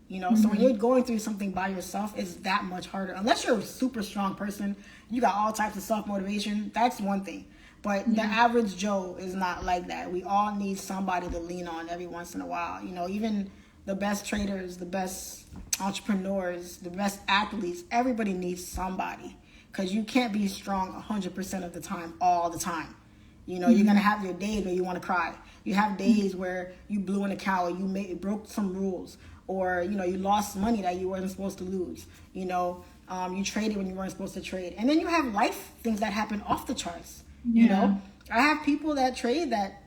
you know. So when you're going through something by yourself, it's that much harder. Unless you're a super strong person you got all types of self-motivation. That's one thing. But the average Joe is not like that. We all need somebody to lean on every once in a while. You know, even the best traders, the best entrepreneurs, the best athletes, everybody needs somebody. Because you can't be strong 100% of the time, all the time. You know, you're going to have your days where you want to cry. You have days where you blew an account, or you broke some rules, or, you know, you lost money that you weren't supposed to lose. You know, you traded when you weren't supposed to trade. And then you have life things that happen off the charts. You know, I have people that trade that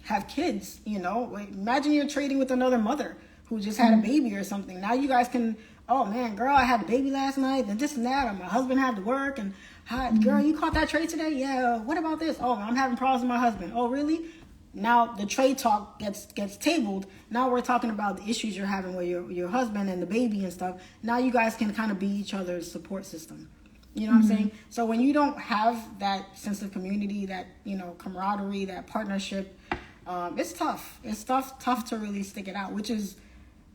have kids, you know. Imagine you're trading with another mother who just had a baby or something. Now you guys can, oh man, girl, I had a baby last night, and this and that, or my husband had to work, and girl, you caught that trade today? Yeah, what about this? Oh, I'm having problems with my husband. Oh, really? Now the trade talk gets tabled. Now we're talking about the issues you're having with your husband and the baby and stuff. Now you guys can kind of be each other's support system. You know what I'm saying? So when you don't have that sense of community, that, you know, camaraderie, that partnership, it's tough. It's tough to really stick it out, which is,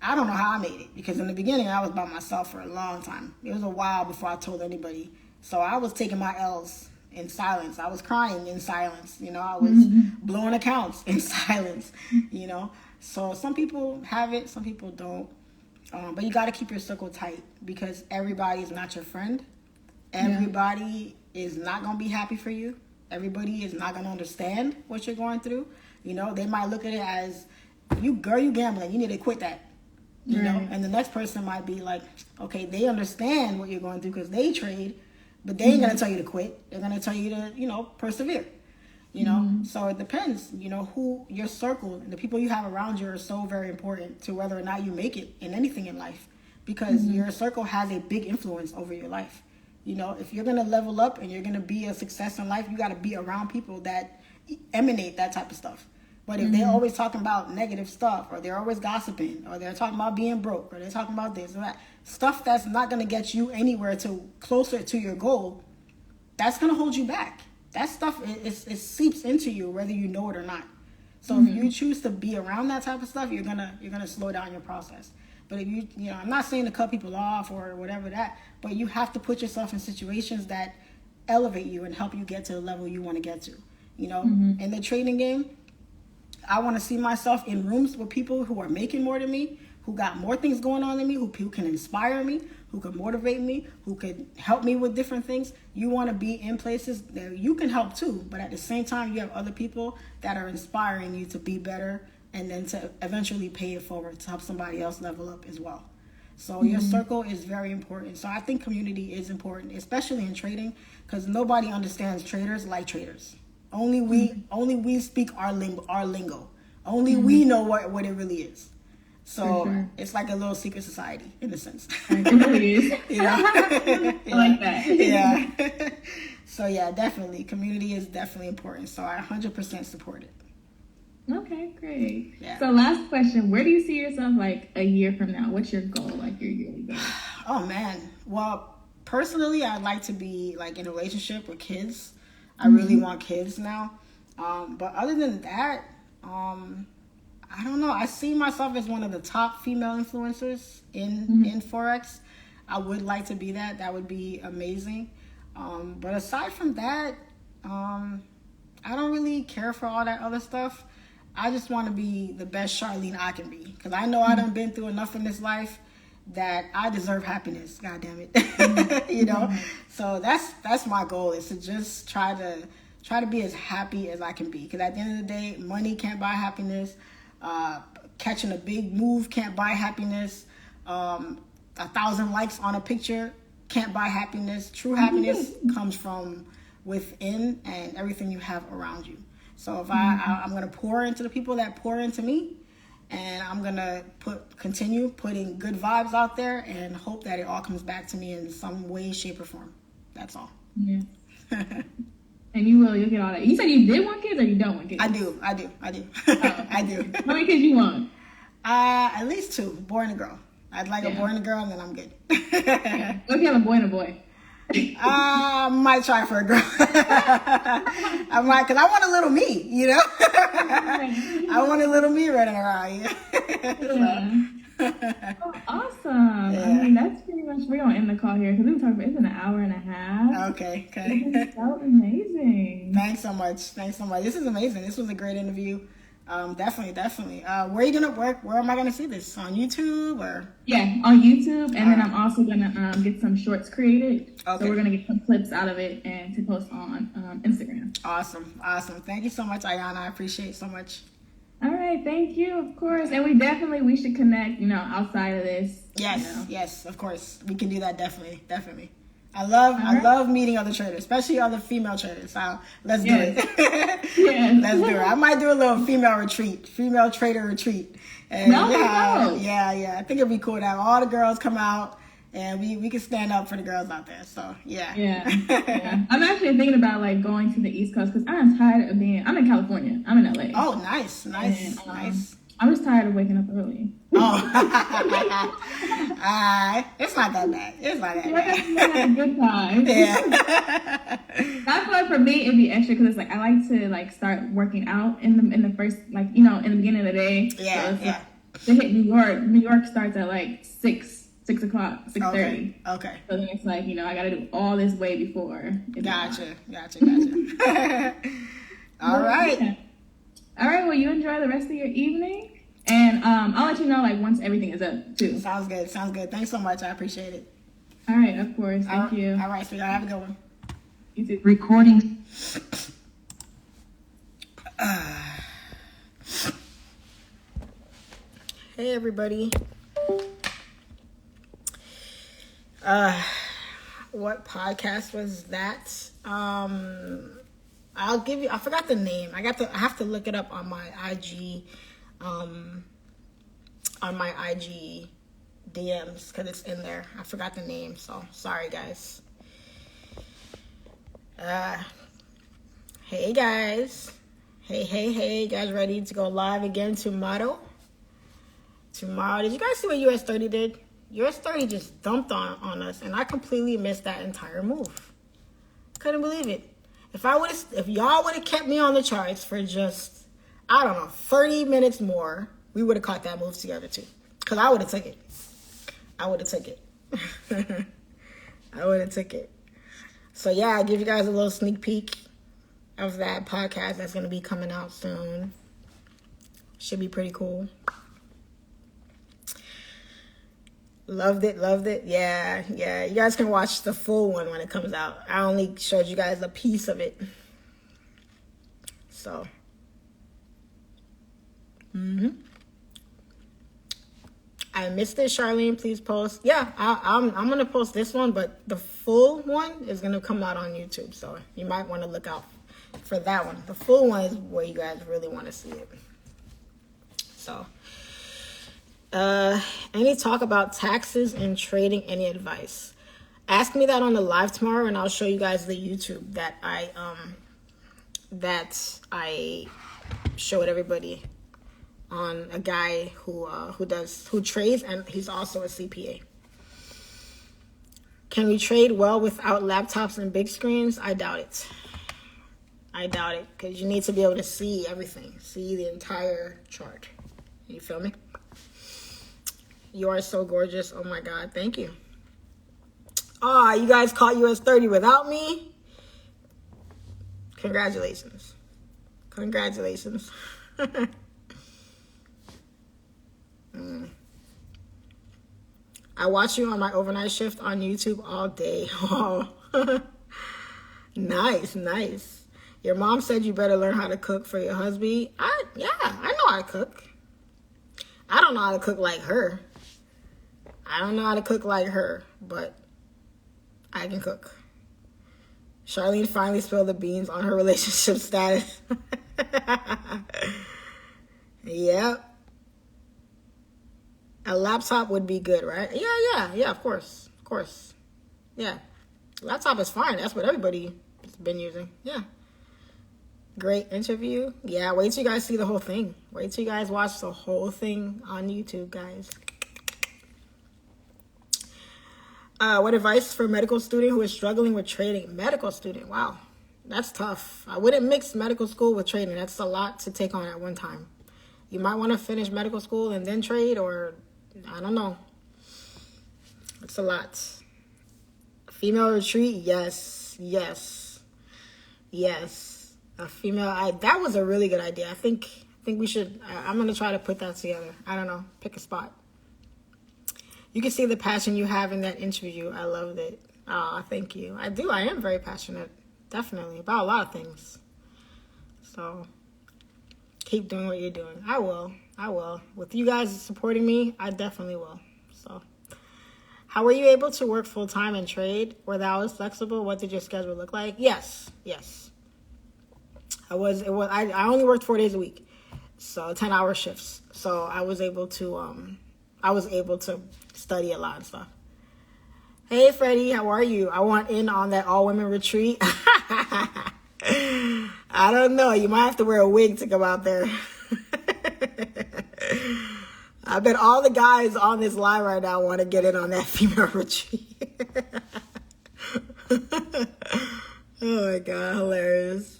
I don't know how I made it, because in the beginning I was by myself for a long time. It was a while before I told anybody. So I was taking my L's in silence. I was crying in silence. You know, I was blowing accounts in silence, you know. So some people have it, some people don't. But you got to keep your circle tight, because everybody is not your friend. Everybody is not going to be happy for you. Everybody is not going to understand what you're going through. You know, they might look at it as, you gambling, you need to quit that. You know, and the next person might be like, okay, they understand what you're going through because they trade, but they ain't going to tell you to quit. They're going to tell you to, you know, persevere. You know, so it depends, you know, who your circle, the people you have around you are so very important to whether or not you make it in anything in life, because your circle has a big influence over your life. You know, if you're going to level up and you're going to be a success in life, you got to be around people that emanate that type of stuff. But if they're always talking about negative stuff, or they're always gossiping, or they're talking about being broke, or they're talking about this or that, stuff that's not going to get you anywhere to closer to your goal, that's going to hold you back. That stuff, it seeps into you whether you know it or not. So if you choose to be around that type of stuff, you're gonna slow down your process. But if you know, I'm not saying to cut people off or whatever that, but you have to put yourself in situations that elevate you and help you get to the level you want to get to. You know, in the trading game, I want to see myself in rooms with people who are making more than me, who got more things going on than me, who can inspire me, who can motivate me, who can help me with different things. You want to be in places that you can help too, but at the same time, you have other people that are inspiring you to be better, and then to eventually pay it forward to help somebody else level up as well. So your circle is very important. So I think community is important, especially in trading, because nobody understands traders like traders. Only we speak our lingo. Only we know what it really is. So it's like a little secret society in a sense. It really is. You know? I like that. Yeah. So yeah, definitely. Community is definitely important. So I 100% support it. Okay, great. Yeah. So last question, where do you see yourself like a year from now? What's your goal, like your yearly goal? Oh man. Well, personally, I'd like to be like in a relationship with kids. I really want kids now. But other than that, I don't know. I see myself as one of the top female influencers in Forex. I would like to be that. That would be amazing. But aside from that, I don't really care for all that other stuff. I just want to be the best Charlene I can be. Because I know I done been through enough in this life that I deserve happiness. God damn it. You know? So that's my goal, is to just try to be as happy as I can be. Because at the end of the day, money can't buy happiness. Catching a big move can't buy happiness. 1,000 likes on a picture can't buy happiness. True happiness comes from within and everything you have around you. So if I'm going to pour into the people that pour into me, and I'm going to continue putting good vibes out there and hope that it all comes back to me in some way, shape, or form. That's all. Yeah. And you'll get all that. You said you did want kids, or you don't want kids? I do. Oh. I do. How many kids you want? At least 2, boy and a girl. I'd like a boy and a girl, and then I'm good. What if you have a boy and a boy? I might try for a girl. I might, because I want a little me, you know? I want a little me running around. Yeah. Oh, awesome. Yeah. I mean, that's pretty much much. We're going to end the call here because we were talking about it's an hour and a half. Okay. It's so amazing. Thanks so much. This is amazing. This was a great interview. Definitely. Where are you gonna work? Where am I gonna see this? On YouTube or? Yeah, on YouTube, and then I'm also gonna get some shorts created. Okay. So we're gonna get some clips out of it and to post on Instagram. Awesome. Thank you so much, Ayana. I appreciate it so much. All right, thank you, of course, and we should connect. Outside of this. Yes, of course, we can do that. Definitely. I love meeting other traders, especially other female traders. So let's do it. Yes. Let's do it. I might do a little female trader retreat. And no. Yeah. I think it'd be cool to have all the girls come out and we can stand up for the girls out there. So yeah. I'm actually thinking about going to the East Coast because I'm tired of I'm in California. I'm in LA. Oh, nice. I'm just tired of waking up early. Oh, it's not that bad. It's not that bad. Have a good time. Yeah. I feel like for me it'd be extra because it's I like to start working out in the first in the beginning of the day. Yeah. To hit New York. New York starts at 6 o'clock, 6:30. Okay. So then it's I gotta do all this way before. Gotcha. All right. Yeah. All right, well, you enjoy the rest of your evening, and I'll let you know once everything is up too. Sounds good. Thanks so much. I appreciate it. All right, of course. Thank you. All right, sweetheart. Have a good one. You too. Recording. Hey, everybody. What podcast was that? I'll give you. I forgot the name. I have to look it up on my IG. On my IG DMs because it's in there. I forgot the name, so sorry, guys. Hey guys. Hey, you guys ready to go live again tomorrow? Did you guys see what US 30 did? US 30 just dumped on us, and I completely missed that entire move. Couldn't believe it. If y'all would have kept me on the charts for just, 30 minutes more, we would have caught that move together too. Because I would have took it. I would have took it. So yeah, I'll give you guys a little sneak peek of that podcast that's going to be coming out soon. Should be pretty cool. Loved it. Yeah. You guys can watch the full one when it comes out. I only showed you guys a piece of it. So. I missed it, Charlene. Please post. Yeah, I'm going to post this one, but the full one is going to come out on YouTube. So you might want to look out for that one. The full one is where you guys really want to see it. So. Any talk about taxes and trading? Any advice? Ask me that on the live tomorrow, and I'll show you guys the YouTube that I showed everybody on a guy who trades, and he's also a CPA. Can we trade well without laptops and big screens? I doubt it because you need to be able to see everything, see the entire chart. You feel me? You are so gorgeous. Oh my God. Thank you. You guys caught US 30 without me. Congratulations. I watch you on my overnight shift on YouTube all day. Oh, nice. Your mom said you better learn how to cook for your husband. I know how to cook. I don't know how to cook like her. But I can cook. Charlene finally spilled the beans on her relationship status. Yep. A laptop would be good, right? Yeah, of course. Yeah. Laptop is fine. That's what everybody's been using. Yeah. Great interview. Yeah, wait till you guys see the whole thing. Wait till you guys watch the whole thing on YouTube, guys. What advice for a medical student who is struggling with trading? Medical student, wow. That's tough. I wouldn't mix medical school with trading. That's a lot to take on at one time. You might want to finish medical school and then trade, or I don't know. It's a lot. Female retreat, yes. A female, that was a really good idea. I think we should, I'm going to try to put that together. I don't know, pick a spot. You can see the passion you have in that interview. I loved it. Oh, thank you. I am very passionate, definitely, about a lot of things. So keep doing what you're doing. I will. With you guys supporting me, I definitely will. So how were you able to work full-time and trade? Were the hours flexible? What did your schedule look like? Yes. I only worked 4 days a week, so 10-hour shifts. So I was able to study a lot and stuff. Hey, Freddie, how are you? I want in on that all-women retreat. I don't know. You might have to wear a wig to come out there. I bet all the guys on this live right now want to get in on that female retreat. Oh, my God. Hilarious.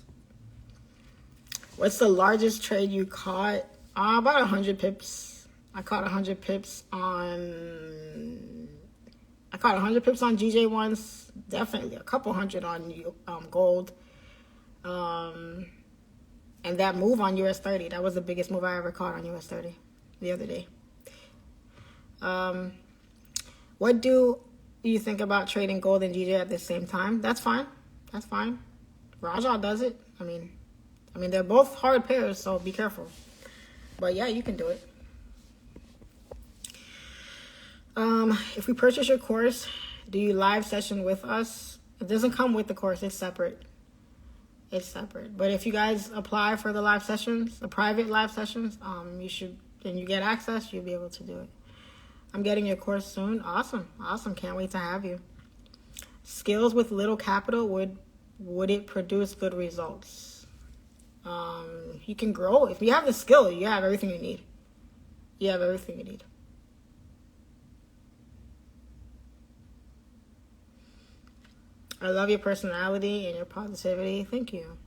What's the largest trade you caught? About 100 pips. I caught 100 pips on GJ once. Definitely a couple hundred on gold. And that move on US 30, that was the biggest move I ever caught on US 30 the other day. What do you think about trading gold and GJ at the same time? That's fine. Raja does it. I mean, they're both hard pairs, so be careful. But yeah, you can do it. If we purchase your course, do you live session with us? It doesn't come with the course. It's separate. But if you guys apply for the live sessions, the private live sessions, you should, and you get access, you'll be able to do it. I'm getting your course soon. Awesome. Can't wait to have you. Skills with little capital, would it produce good results? You can grow. If you have the skill, you have everything you need. I love your personality and your positivity. Thank you.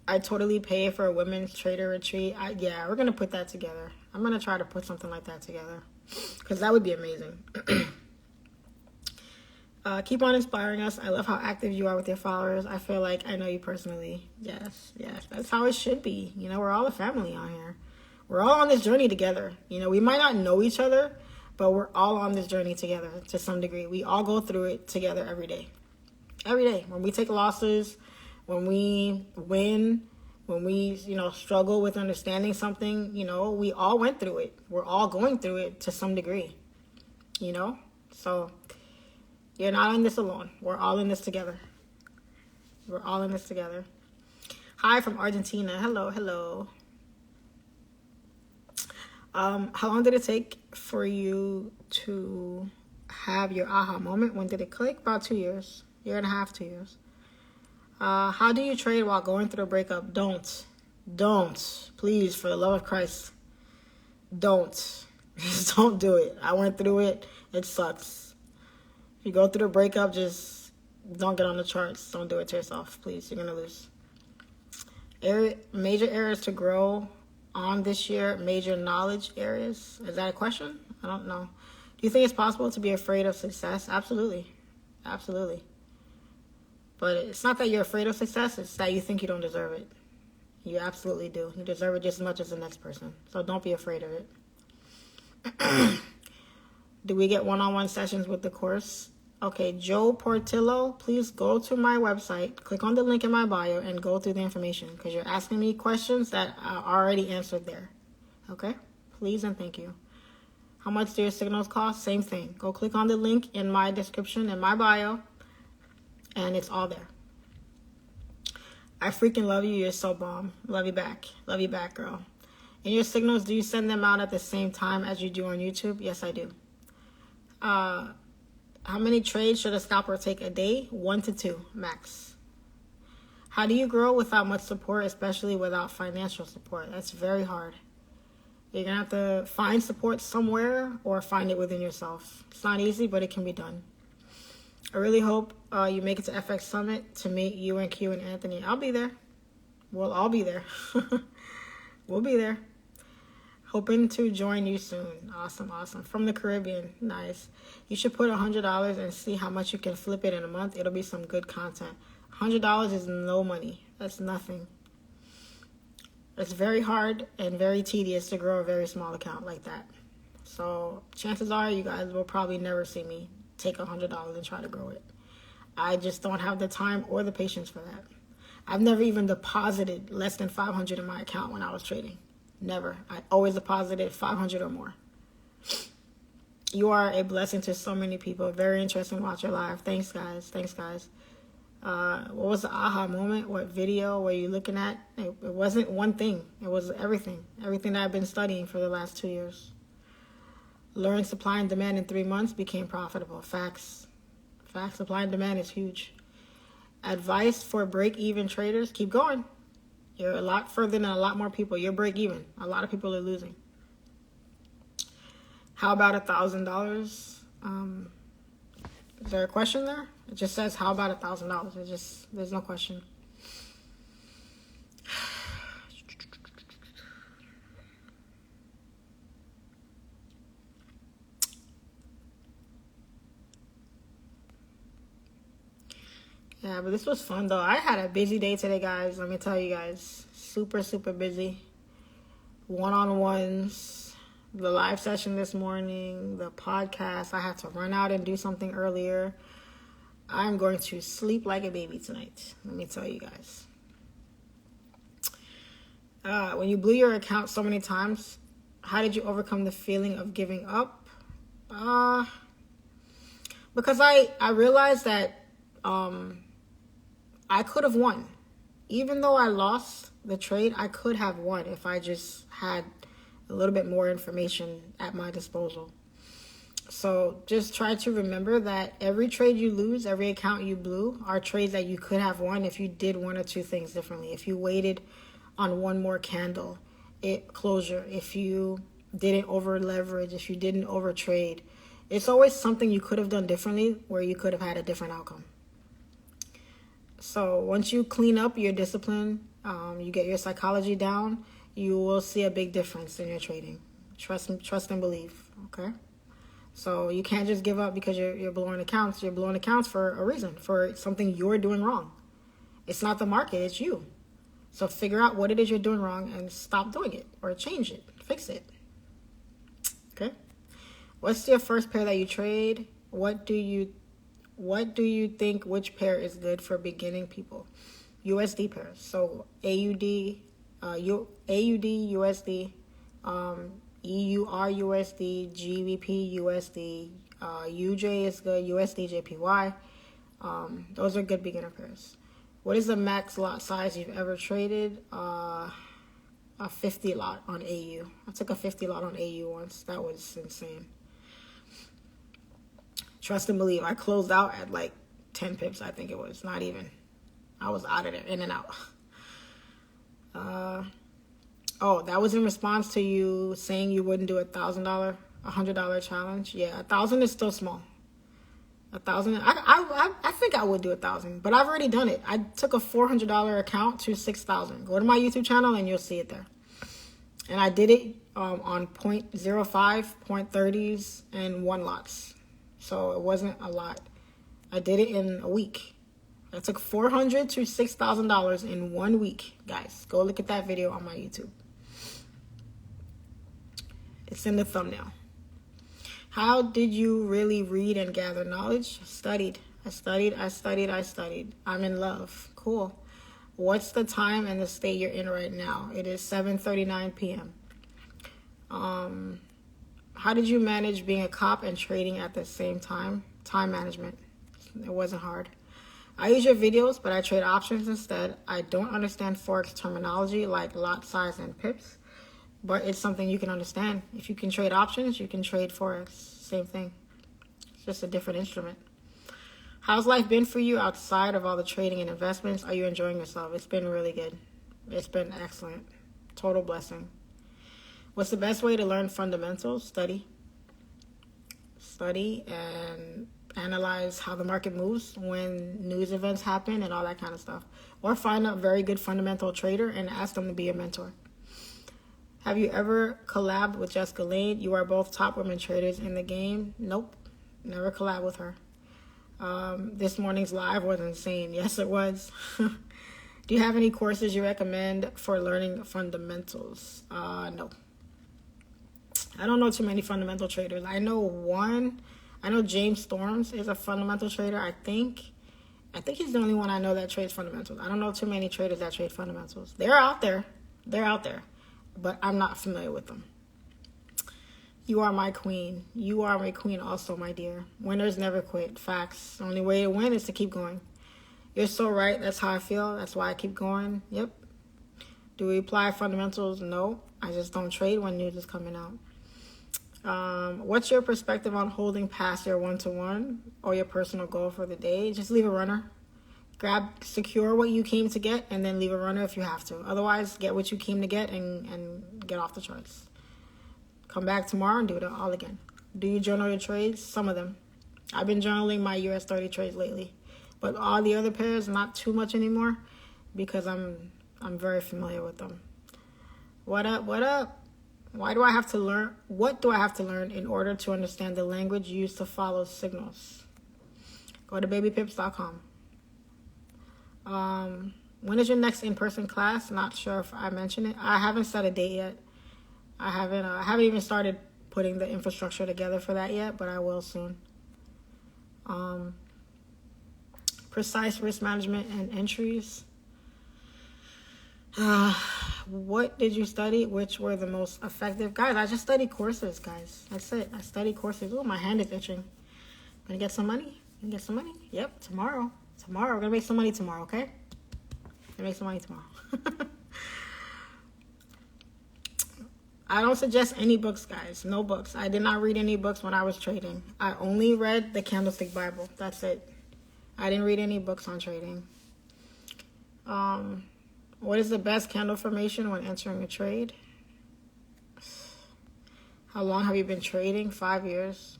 I totally pay for a women's trader retreat. We're going to put that together. I'm going to try to put something like that together because that would be amazing. Keep on inspiring us. I love how active you are with your followers. I feel like I know you personally. Yes. That's how it should be. We're all a family on here. We're all on this journey together. We might not know each other, but we're all on this journey together to some degree. We all go through it together every day. When we take losses, when we win, when we, struggle with understanding something, we all went through it. We're all going through it to some degree, So you're not in this alone. We're all in this together. Hi from Argentina. Hello. How long did it take for you to have your aha moment? When did it click? About 2 years. Year and a half, 2 years. How do you trade while going through a breakup? Don't. Please, for the love of Christ. Don't. Just don't do it. I went through it. It sucks. If you go through a breakup, just don't get on the charts. Don't do it to yourself. Please, you're going to lose. Major areas to grow on this year. Major knowledge areas. Is that a question? I don't know. Do you think it's possible to be afraid of success? Absolutely. But it's not that you're afraid of success. It's that you think you don't deserve it. You absolutely do. You deserve it just as much as the next person. So don't be afraid of it. Do we get one-on-one sessions with the course? Okay, Joe Portillo, please go to my website, click on the link in my bio, and go through the information because you're asking me questions that are already answered there. Okay? Please and thank you. How much do your signals cost? Same thing. Go click on the link in my description in my bio, and it's all there. I freaking love you. You're so bomb. Love you back. Love you back, girl. And your signals, do you send them out at the same time as you do on YouTube? Yes, I do. How many trades should a scalper take a day? 1 to 2 max. How do you grow without much support, especially without financial support? That's very hard. You're going to have to find support somewhere or find it within yourself. It's not easy, but it can be done. I really hope you make it to FX Summit to meet you and Q and Anthony. I'll be there. We'll all be there. We'll be there. Hoping to join you soon. Awesome. From the Caribbean. Nice. You should put $100 and see how much you can flip it in a month. It'll be some good content. $100 is no money. That's nothing. It's very hard and very tedious to grow a very small account like that. So chances are you guys will probably never see me take $100 and try to grow it. I just don't have the time or the patience for that. I've never even deposited less than $500 in my account when I was trading. Never. I always deposited $500 or more. You are a blessing to so many people. Very interesting to watch your live. Thanks, guys. What was the aha moment? What video were you looking at? It wasn't one thing. It was everything. Everything that I've been studying for the last 2 years. Learned supply and demand in 3 months, became profitable. Facts. Supply and demand is huge. Advice for break-even traders, keep going. You're a lot further than a lot more people. You're break-even. A lot of people are losing. How about $1,000? Is there a question there? It just says, how about $1,000? There's no question. Yeah, but this was fun, though. I had a busy day today, guys. Let me tell you guys. Super, super busy. One-on-ones. The live session this morning. The podcast. I had to run out and do something earlier. I'm going to sleep like a baby tonight. Let me tell you guys. When you blew your account so many times, how did you overcome the feeling of giving up? Because I realized that I could have won. Even though I lost the trade, I could have won if I just had a little bit more information at my disposal. So just try to remember that every trade you lose, every account you blew, are trades that you could have won if you did one or two things differently. If you waited on one more candle closure, if you didn't over leverage, if you didn't over trade. It's always something you could have done differently where you could have had a different outcome. So once you clean up your discipline, you get your psychology down, you will see a big difference in your trading. Trust and believe, okay? So you can't just give up because you're blowing accounts. You're blowing accounts for a reason, for something you're doing wrong. It's not the market, it's you. So figure out what it is you're doing wrong and stop doing it or change it, fix it. Okay? What's your first pair that you trade? What do you think which pair is good for beginning people? USD pairs. So AUD, USD, EUR USD, GBP USD, UJ is good, USD JPY. Those are good beginner pairs. What is the max lot size you've ever traded? A 50 lot on AU. I took a 50 lot on AU once. That was insane. Trust and believe. I closed out at like 10 pips, I think it was. Not even. I was out of there, in and out. That was in response to you saying you wouldn't do $1,000 challenge. Yeah, 1,000 is still small. 1,000. I think I would do 1,000, but I've already done it. I took a $400 account to 6,000. Go to my YouTube channel and you'll see it there. And I did it on 0.05, 0.30s, and 1 lots. So it wasn't a lot. I did it in a week. I took $400 to $6,000 in 1 week. Guys, go look at that video on my YouTube. It's in the thumbnail. How did you really read and gather knowledge? I studied. I'm in love. Cool. What's the time and the state you're in right now? It is 7:39 p.m. How did you manage being a cop and trading at the same time? Time management. It wasn't hard. I use your videos, but I trade options instead. I don't understand Forex terminology like lot size and pips, but it's something you can understand. If you can trade options, you can trade Forex. Same thing. It's just a different instrument. How's life been for you outside of all the trading and investments? Are you enjoying yourself? It's been really good. It's been excellent. Total blessing. What's the best way to learn fundamentals? Study and analyze how the market moves when news events happen and all that kind of stuff. Or find a very good fundamental trader and ask them to be a mentor. Have you ever collabed with Jessica Lane? You are both top women traders in the game. Nope, never collab with her. This morning's live was insane. Yes, it was. Do you have any courses you recommend for learning fundamentals? No. I don't know too many fundamental traders. I know one. I know James Storms is a fundamental trader, I think. I think he's the only one I know that trades fundamentals. I don't know too many traders that trade fundamentals. They're out there. But I'm not familiar with them. You are my queen. You are my queen also, my dear. Winners never quit. Facts. The only way to win is to keep going. You're so right. That's how I feel. That's why I keep going. Yep. Do we apply fundamentals? No. I just don't trade when news is coming out. What's your perspective on holding past your 1-to-1 or your personal goal for the day? Just leave a runner. Secure what you came to get, and then leave a runner if you have to. Otherwise, get what you came to get and get off the charts. Come back tomorrow and do it all again. Do you journal your trades? Some of them. I've been journaling my US 30 trades lately. But all the other pairs, not too much anymore, because I'm very familiar with them. What up? What do I have to learn in order to understand the language used to follow signals? Go to babypips.com. When is your next in-person class? Not sure if I mentioned it. I haven't set a date yet. I haven't even started putting the infrastructure together for that yet, but I will soon. Precise risk management and entries. What did you study? Which were the most effective? Guys, I just studied courses, guys. That's it. I studied courses. Oh, my hand is itching. Gonna get some money? Yep, tomorrow. We're gonna make some money tomorrow, okay? I don't suggest any books, guys. No books. I did not read any books when I was trading. I only read the Candlestick Bible. That's it. I didn't read any books on trading. What is the best candle formation when entering a trade? How long have you been trading? 5 years.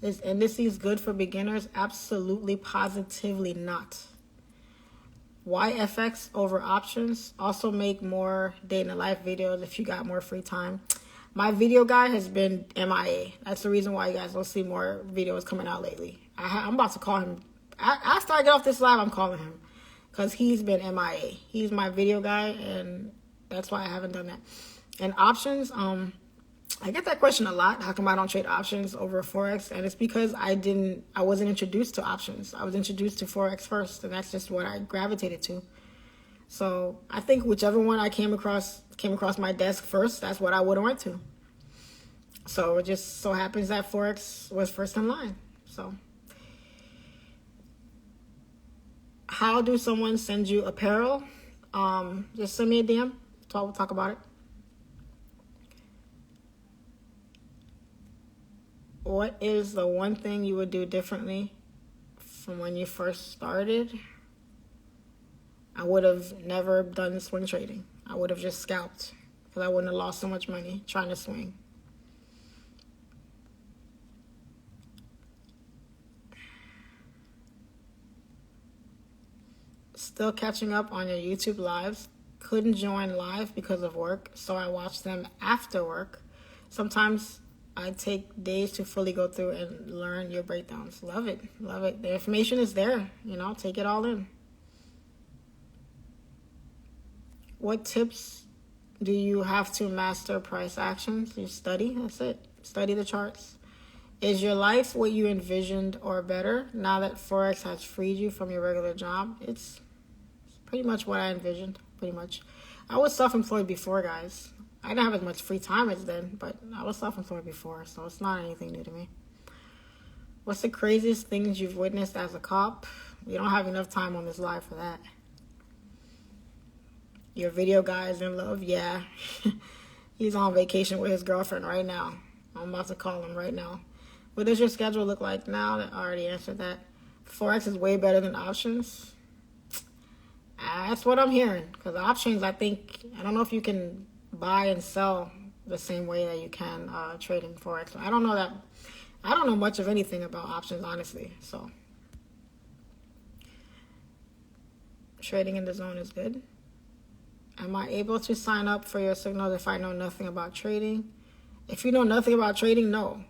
Is indices good for beginners? Absolutely, positively not. Why FX over options? Also make more day in the life videos if you got more free time. My video guy has been MIA. That's the reason why you guys don't see more videos coming out lately. I'm about to call him. After I get off this live, I'm calling him. Because he's been MIA. He's my video guy, and that's why I haven't done that. And options, I get that question a lot. How come I don't trade options over Forex? And it's because I wasn't introduced to options. I was introduced to Forex first, and that's just what I gravitated to. So I think whichever one I came across my desk first, that's what I would have went to. So it just so happens that Forex was first in line. So how do someone send you apparel? Just send me a DM. So we'll talk about it. What is the one thing you would do differently from when you first started? I would have never done swing trading. I would have just scalped because I wouldn't have lost so much money trying to swing. Still catching up on your YouTube lives. Couldn't join live because of work, so I watch them after work. Sometimes I take days to fully go through and learn your breakdowns. Love it. The information is there. Take it all in. What tips do you have to master price actions? You study. That's it. Study the charts. Is your life what you envisioned or better now that Forex has freed you from your regular job? It's pretty much what I envisioned. Pretty much. I was self-employed before, guys. I didn't have as much free time as then, but I was self-employed before, so it's not anything new to me. What's the craziest things you've witnessed as a cop? We don't have enough time on this live for that. Your video guy is in love? Yeah. He's on vacation with his girlfriend right now. I'm about to call him right now. What does your schedule look like now? I already answered that. Forex is way better than options. That's what I'm hearing. Because options, I don't know if you can buy and sell the same way that you can trading Forex. I don't know much of anything about options, honestly. So trading in the zone is good. Am I able to sign up for your signals if I know nothing about trading? If you know nothing about trading, no.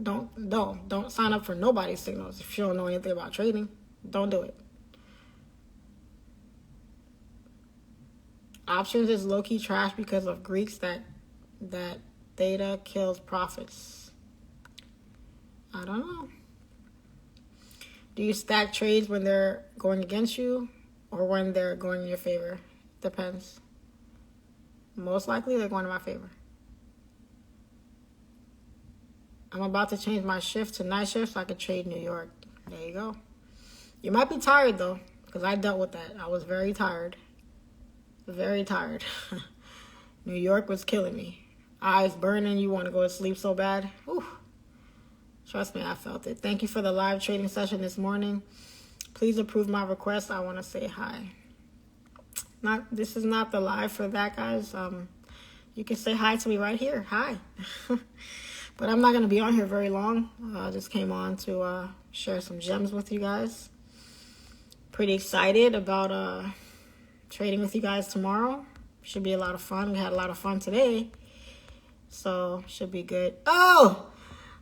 Don't sign up for nobody's signals if you don't know anything about trading. Don't do it. Options is low-key trash because of Greeks that data kills profits. I don't know. Do you stack trades when they're going against you or when they're going in your favor? Depends. Most likely they're going in my favor. I'm about to change my shift to night shift so I can trade New York. There you go. You might be tired though, because I dealt with that. I was very tired. Very tired. New York was killing me. Eyes burning. You want to go to sleep so bad. Whew. Trust me, I felt it. Thank you for the live trading session this morning. Please approve my request. I want to say hi. This is not the live for that, guys. You can say hi to me right here. Hi. But I'm not going to be on here very long. I just came on to share some gems with you guys. Pretty excited about trading with you guys tomorrow. Should be a lot of fun. We had a lot of fun today. So, should be good. Oh!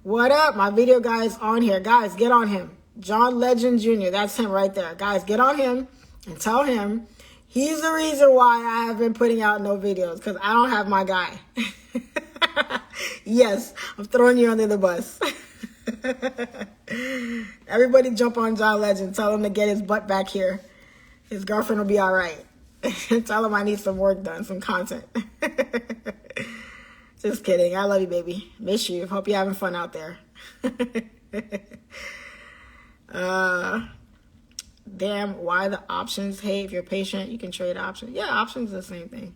What up? My video guy is on here. Guys, get on him. John Legend Jr. That's him right there. Guys, get on him and tell him he's the reason why I have been putting out no videos, because I don't have my guy. Yes, I'm throwing you under the bus. Everybody jump on John Legend. Tell him to get his butt back here. His girlfriend will be all right. Tell him I need some work done, some content. Just kidding. I love you, baby. Miss you. Hope you're having fun out there. Damn, why the options? Hey, if you're patient, you can trade options. Yeah, options are the same thing.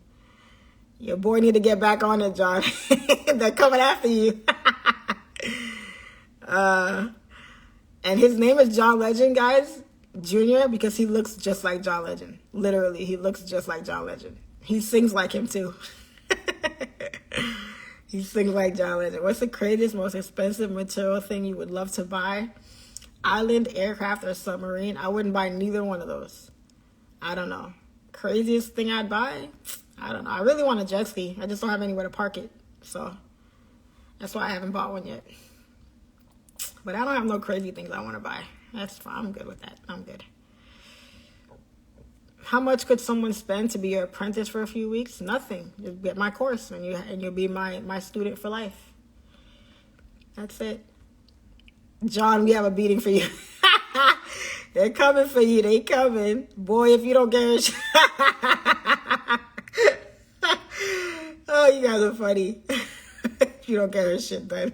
Your boy need to get back on it, John. They're coming after you. And his name is John Legend, guys. Junior, because he looks just like John Legend. Literally, he looks just like John Legend. He sings like him, too. He sings like John Legend. What's the craziest, most expensive material thing you would love to buy? Island, aircraft, or submarine? I wouldn't buy neither one of those. I don't know. Craziest thing I'd buy? I don't know. I really want a jet ski. I just don't have anywhere to park it. So that's why I haven't bought one yet. But I don't have no crazy things I want to buy. That's fine. I'm good with that. I'm good. How much could someone spend to be your apprentice for a few weeks? Nothing. Just get my course and you'll be my student for life. That's it. John, we have a beating for you. They're coming for you. They coming. Boy, if you don't get it. Oh, you guys are funny. If you don't get her shit done.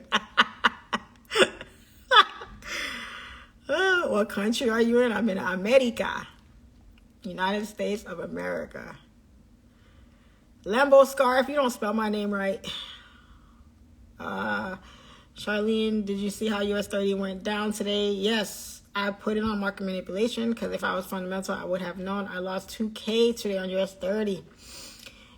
What country are you in? I'm in America. United States of America. Lambo Scarf, you don't spell my name right. Charlene, did you see how US 30 went down today? Yes, I put it on market manipulation because if I was fundamental, I would have known. I lost 2K today on US 30.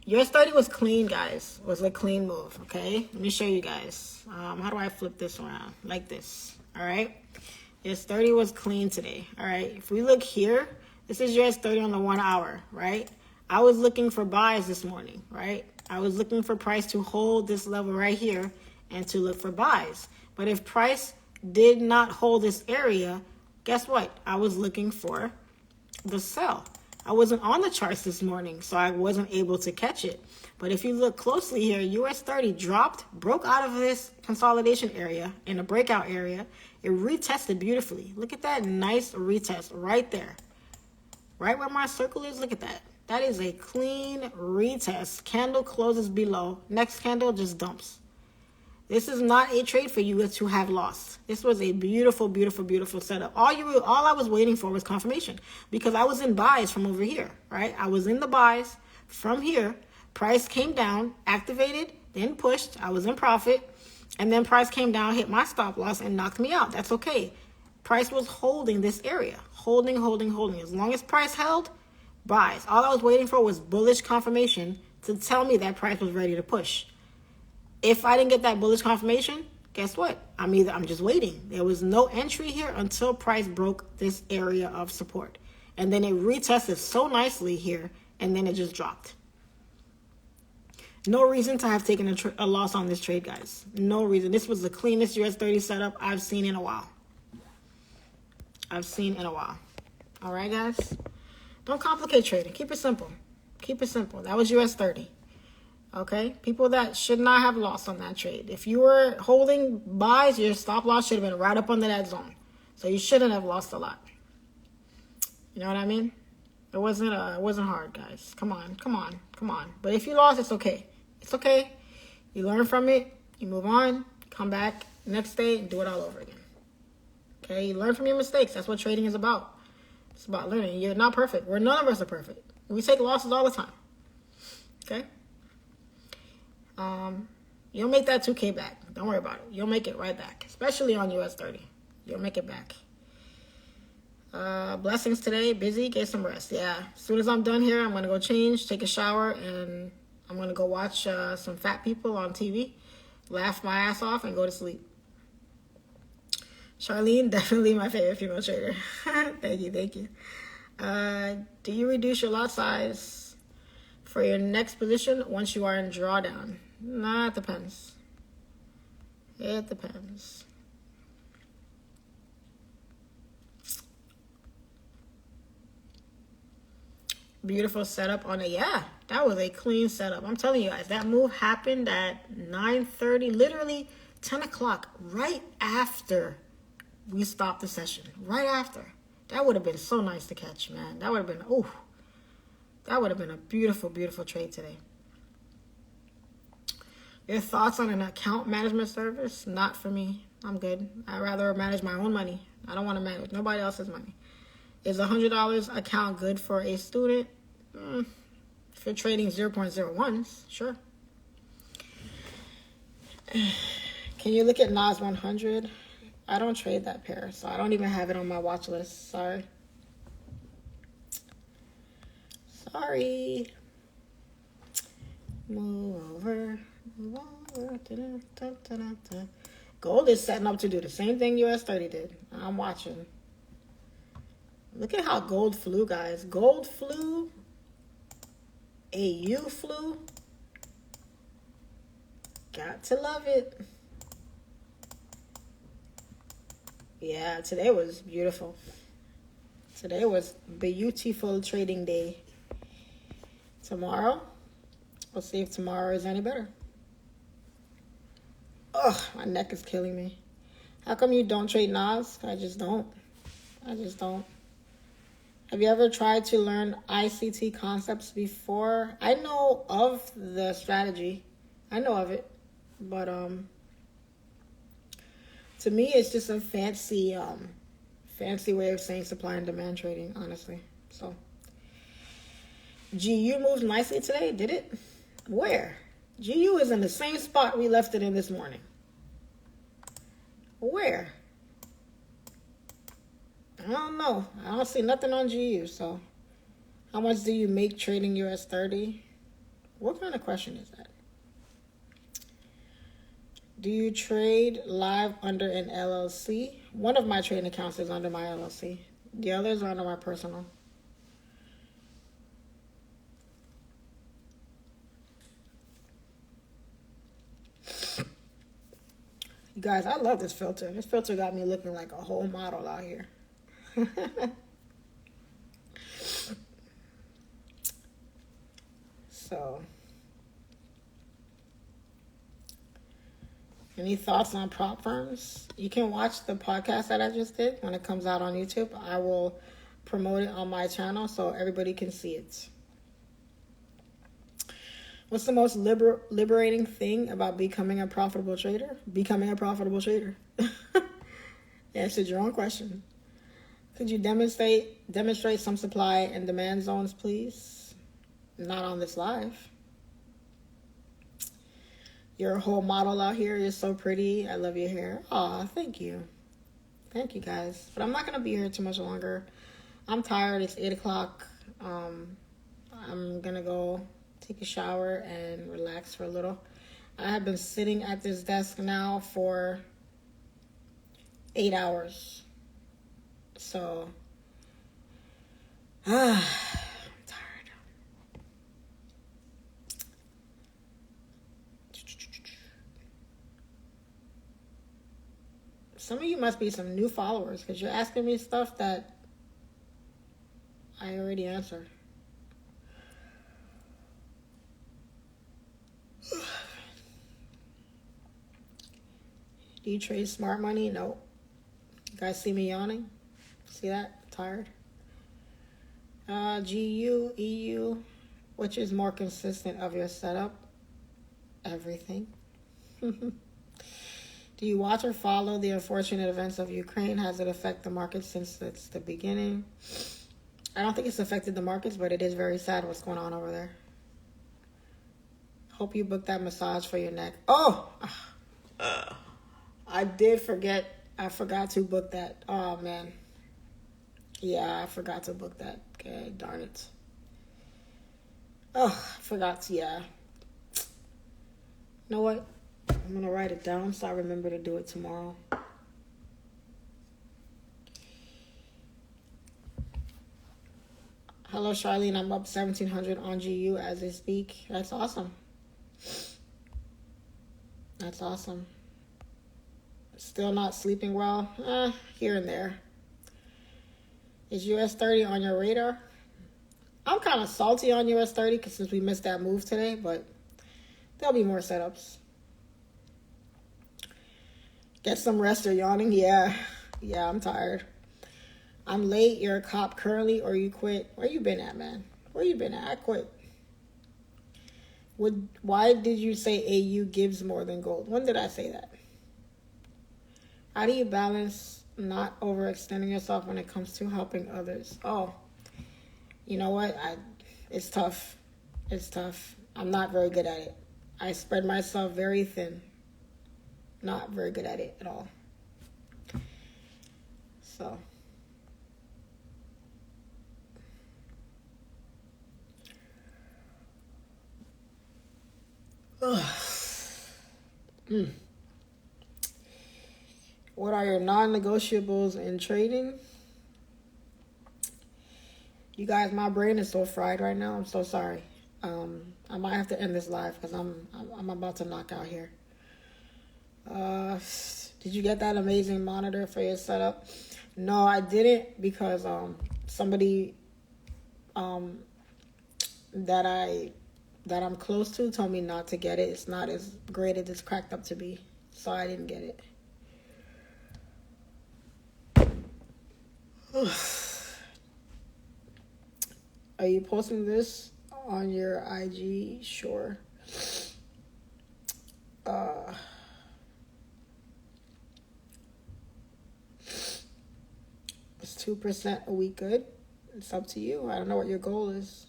US 30 was clean, guys. It was a clean move, okay? Let me show you guys. How do I flip this around? Like this, all right? US 30 was clean today, all right? If we look here, this is US 30 on the 1 hour, right? I was looking for buys this morning, right? I was looking for price to hold this level right here and to look for buys. But if price did not hold this area, guess what? I was looking for the sell. I wasn't on the charts this morning, so I wasn't able to catch it. But if you look closely here, US 30 dropped, broke out of this consolidation area in a breakout area. It retested beautifully. Look at that nice retest right there. Right where my circle is, look at that. That is a clean retest. Candle closes below. Next candle just dumps. This is not a trade for you to have lost. This was a beautiful, beautiful, beautiful setup. All I was waiting for was confirmation because I was in buys from over here, right? I was in the buys from here. Price came down, activated, then pushed. I was in profit. And then price came down, hit my stop loss, and knocked me out. That's okay. Price was holding this area. Holding. As long as price held, buys. All I was waiting for was bullish confirmation to tell me that price was ready to push. If I didn't get that bullish confirmation, guess what? I'm just waiting. There was no entry here until price broke this area of support. And then it retested so nicely here and then it just dropped. No reason to have taken a loss on this trade, guys. No reason. This was the cleanest US 30 setup I've seen in a while. All right, guys? Don't complicate trading. Keep it simple. That was US 30. Okay? People that should not have lost on that trade. If you were holding buys, your stop loss should have been right up under that zone. So you shouldn't have lost a lot. You know what I mean? It wasn't hard, guys. Come on. But if you lost, it's okay. It's okay. You learn from it. You move on. Come back next day and do it all over again. Okay? You learn from your mistakes. That's what trading is about. It's about learning. You're not perfect. None of us are perfect. We take losses all the time. Okay? You'll make that 2K back. Don't worry about it. You'll make it right back. Especially on US 30. You'll make it back. Blessings today. Busy. Get some rest. Yeah. As soon as I'm done here, I'm going to go change, take a shower, and I'm going to go watch some fat people on TV, laugh my ass off, and go to sleep. Charlene, definitely my favorite female trader. Thank you. Do you reduce your lot size for your next position once you are in drawdown? Nah, it depends. Beautiful setup on it. Yeah, that was a clean setup. I'm telling you guys, that move happened at 9:30, literally 10 o'clock, right after we stopped the session. Right after. That would have been so nice to catch, man. That would have been a beautiful, beautiful trade today. Your thoughts on an account management service? Not for me. I'm good. I'd rather manage my own money. I don't want to manage nobody else's money. Is $100 account good for a student? If you're trading 0.01s, sure. Can you look at NAS 100? I don't trade that pair, so I don't even have it on my watch list. Sorry. Move over. Gold is setting up to do the same thing US 30 did. I'm watching. Look at how gold flew, guys. Gold flew. AU flew. Got to love it. Yeah, today was beautiful. Today was beautiful trading day. Tomorrow, we'll see if tomorrow is any better. Ugh, my neck is killing me. How come you don't trade NAS? I just don't. Have you ever tried to learn ICT concepts before? I know of the strategy. I know of it. But to me, it's just a fancy way of saying supply and demand trading, honestly. So, GU moved nicely today, did it? Where? GU is in the same spot we left it in this morning. Where? I don't know. I don't see nothing on GU. So, how much do you make trading US 30? What kind of question is that? Do you trade live under an LLC? One of my trading accounts is under my LLC. The others are under my personal. You guys, I love this filter. This filter got me looking like a whole model out here. So, any thoughts on prop firms? You can watch the podcast that I just did when it comes out on YouTube. I will promote it on my channel so everybody can see it. What's the most liberating thing about becoming a profitable trader? Becoming a profitable trader. Answer your own question. Could you demonstrate some supply and demand zones, please? Not on this live. You're a whole model out here. You're so pretty. I love your hair. Aw, thank you. Thank you, guys. But I'm not going to be here too much longer. I'm tired. It's 8 o'clock. I'm going to go take a shower and relax for a little. I have been sitting at this desk now for 8 hours. So, I'm tired. Some of you must be some new followers because you're asking me stuff that I already answered. Do you trade smart money? No. You guys see me yawning? See that? Tired? GU, EU, which is more consistent of your setup? Everything. Do you watch or follow the unfortunate events of Ukraine? Has it affected the market since it's the beginning? I don't think it's affected the markets, but it is very sad what's going on over there. Hope you booked that massage for your neck. Oh! I did forget. I forgot to book that. Oh, man. Yeah, I forgot to book that. Okay, darn it. Oh, I forgot to, yeah. You know what? I'm going to write it down so I remember to do it tomorrow. Hello, Charlene. I'm up 1,700 on GU as I speak. That's awesome. That's awesome. Still not sleeping well? Here and there. Is US 30 on your radar? I'm kind of salty on US 30 because since we missed that move today, but there'll be more setups. Get some rest or yawning? Yeah, I'm tired. I'm late. You're a cop currently or you quit? Where you been at, man? Where you been at? I quit. Why did you say AU gives more than gold? When did I say that? How do you balance not overextending yourself when it comes to helping others? Oh, you know what? It's tough. It's tough. I'm not very good at it. I spread myself very thin. Not very good at it at all. So. What are your non-negotiables in trading? You guys, my brain is so fried right now. I'm so sorry. I might have to end this live because I'm about to knock out here. Did you get that amazing monitor for your setup? No, I didn't because somebody that I'm close to told me not to get it. It's not as great as it's cracked up to be, so I didn't get it. Are you posting this on your IG? Sure. Is 2% a week good? It's up to you. I don't know what your goal is.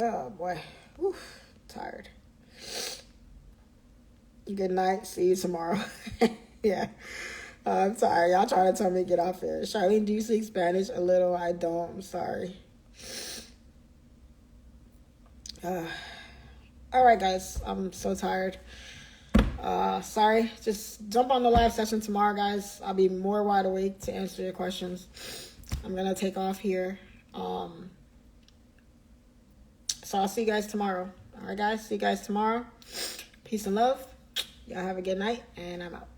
Oh boy. Oof, tired. Good night. See you tomorrow. Yeah. I'm sorry. Y'all trying to tell me to get off here. Charlene, do you speak Spanish? A little. I don't. I'm sorry. All right, guys. I'm so tired. Sorry. Just jump on the live session tomorrow, guys. I'll be more wide awake to answer your questions. I'm going to take off here. So I'll see you guys tomorrow. All right, guys. See you guys tomorrow. Peace and love. Y'all have a good night, and I'm out.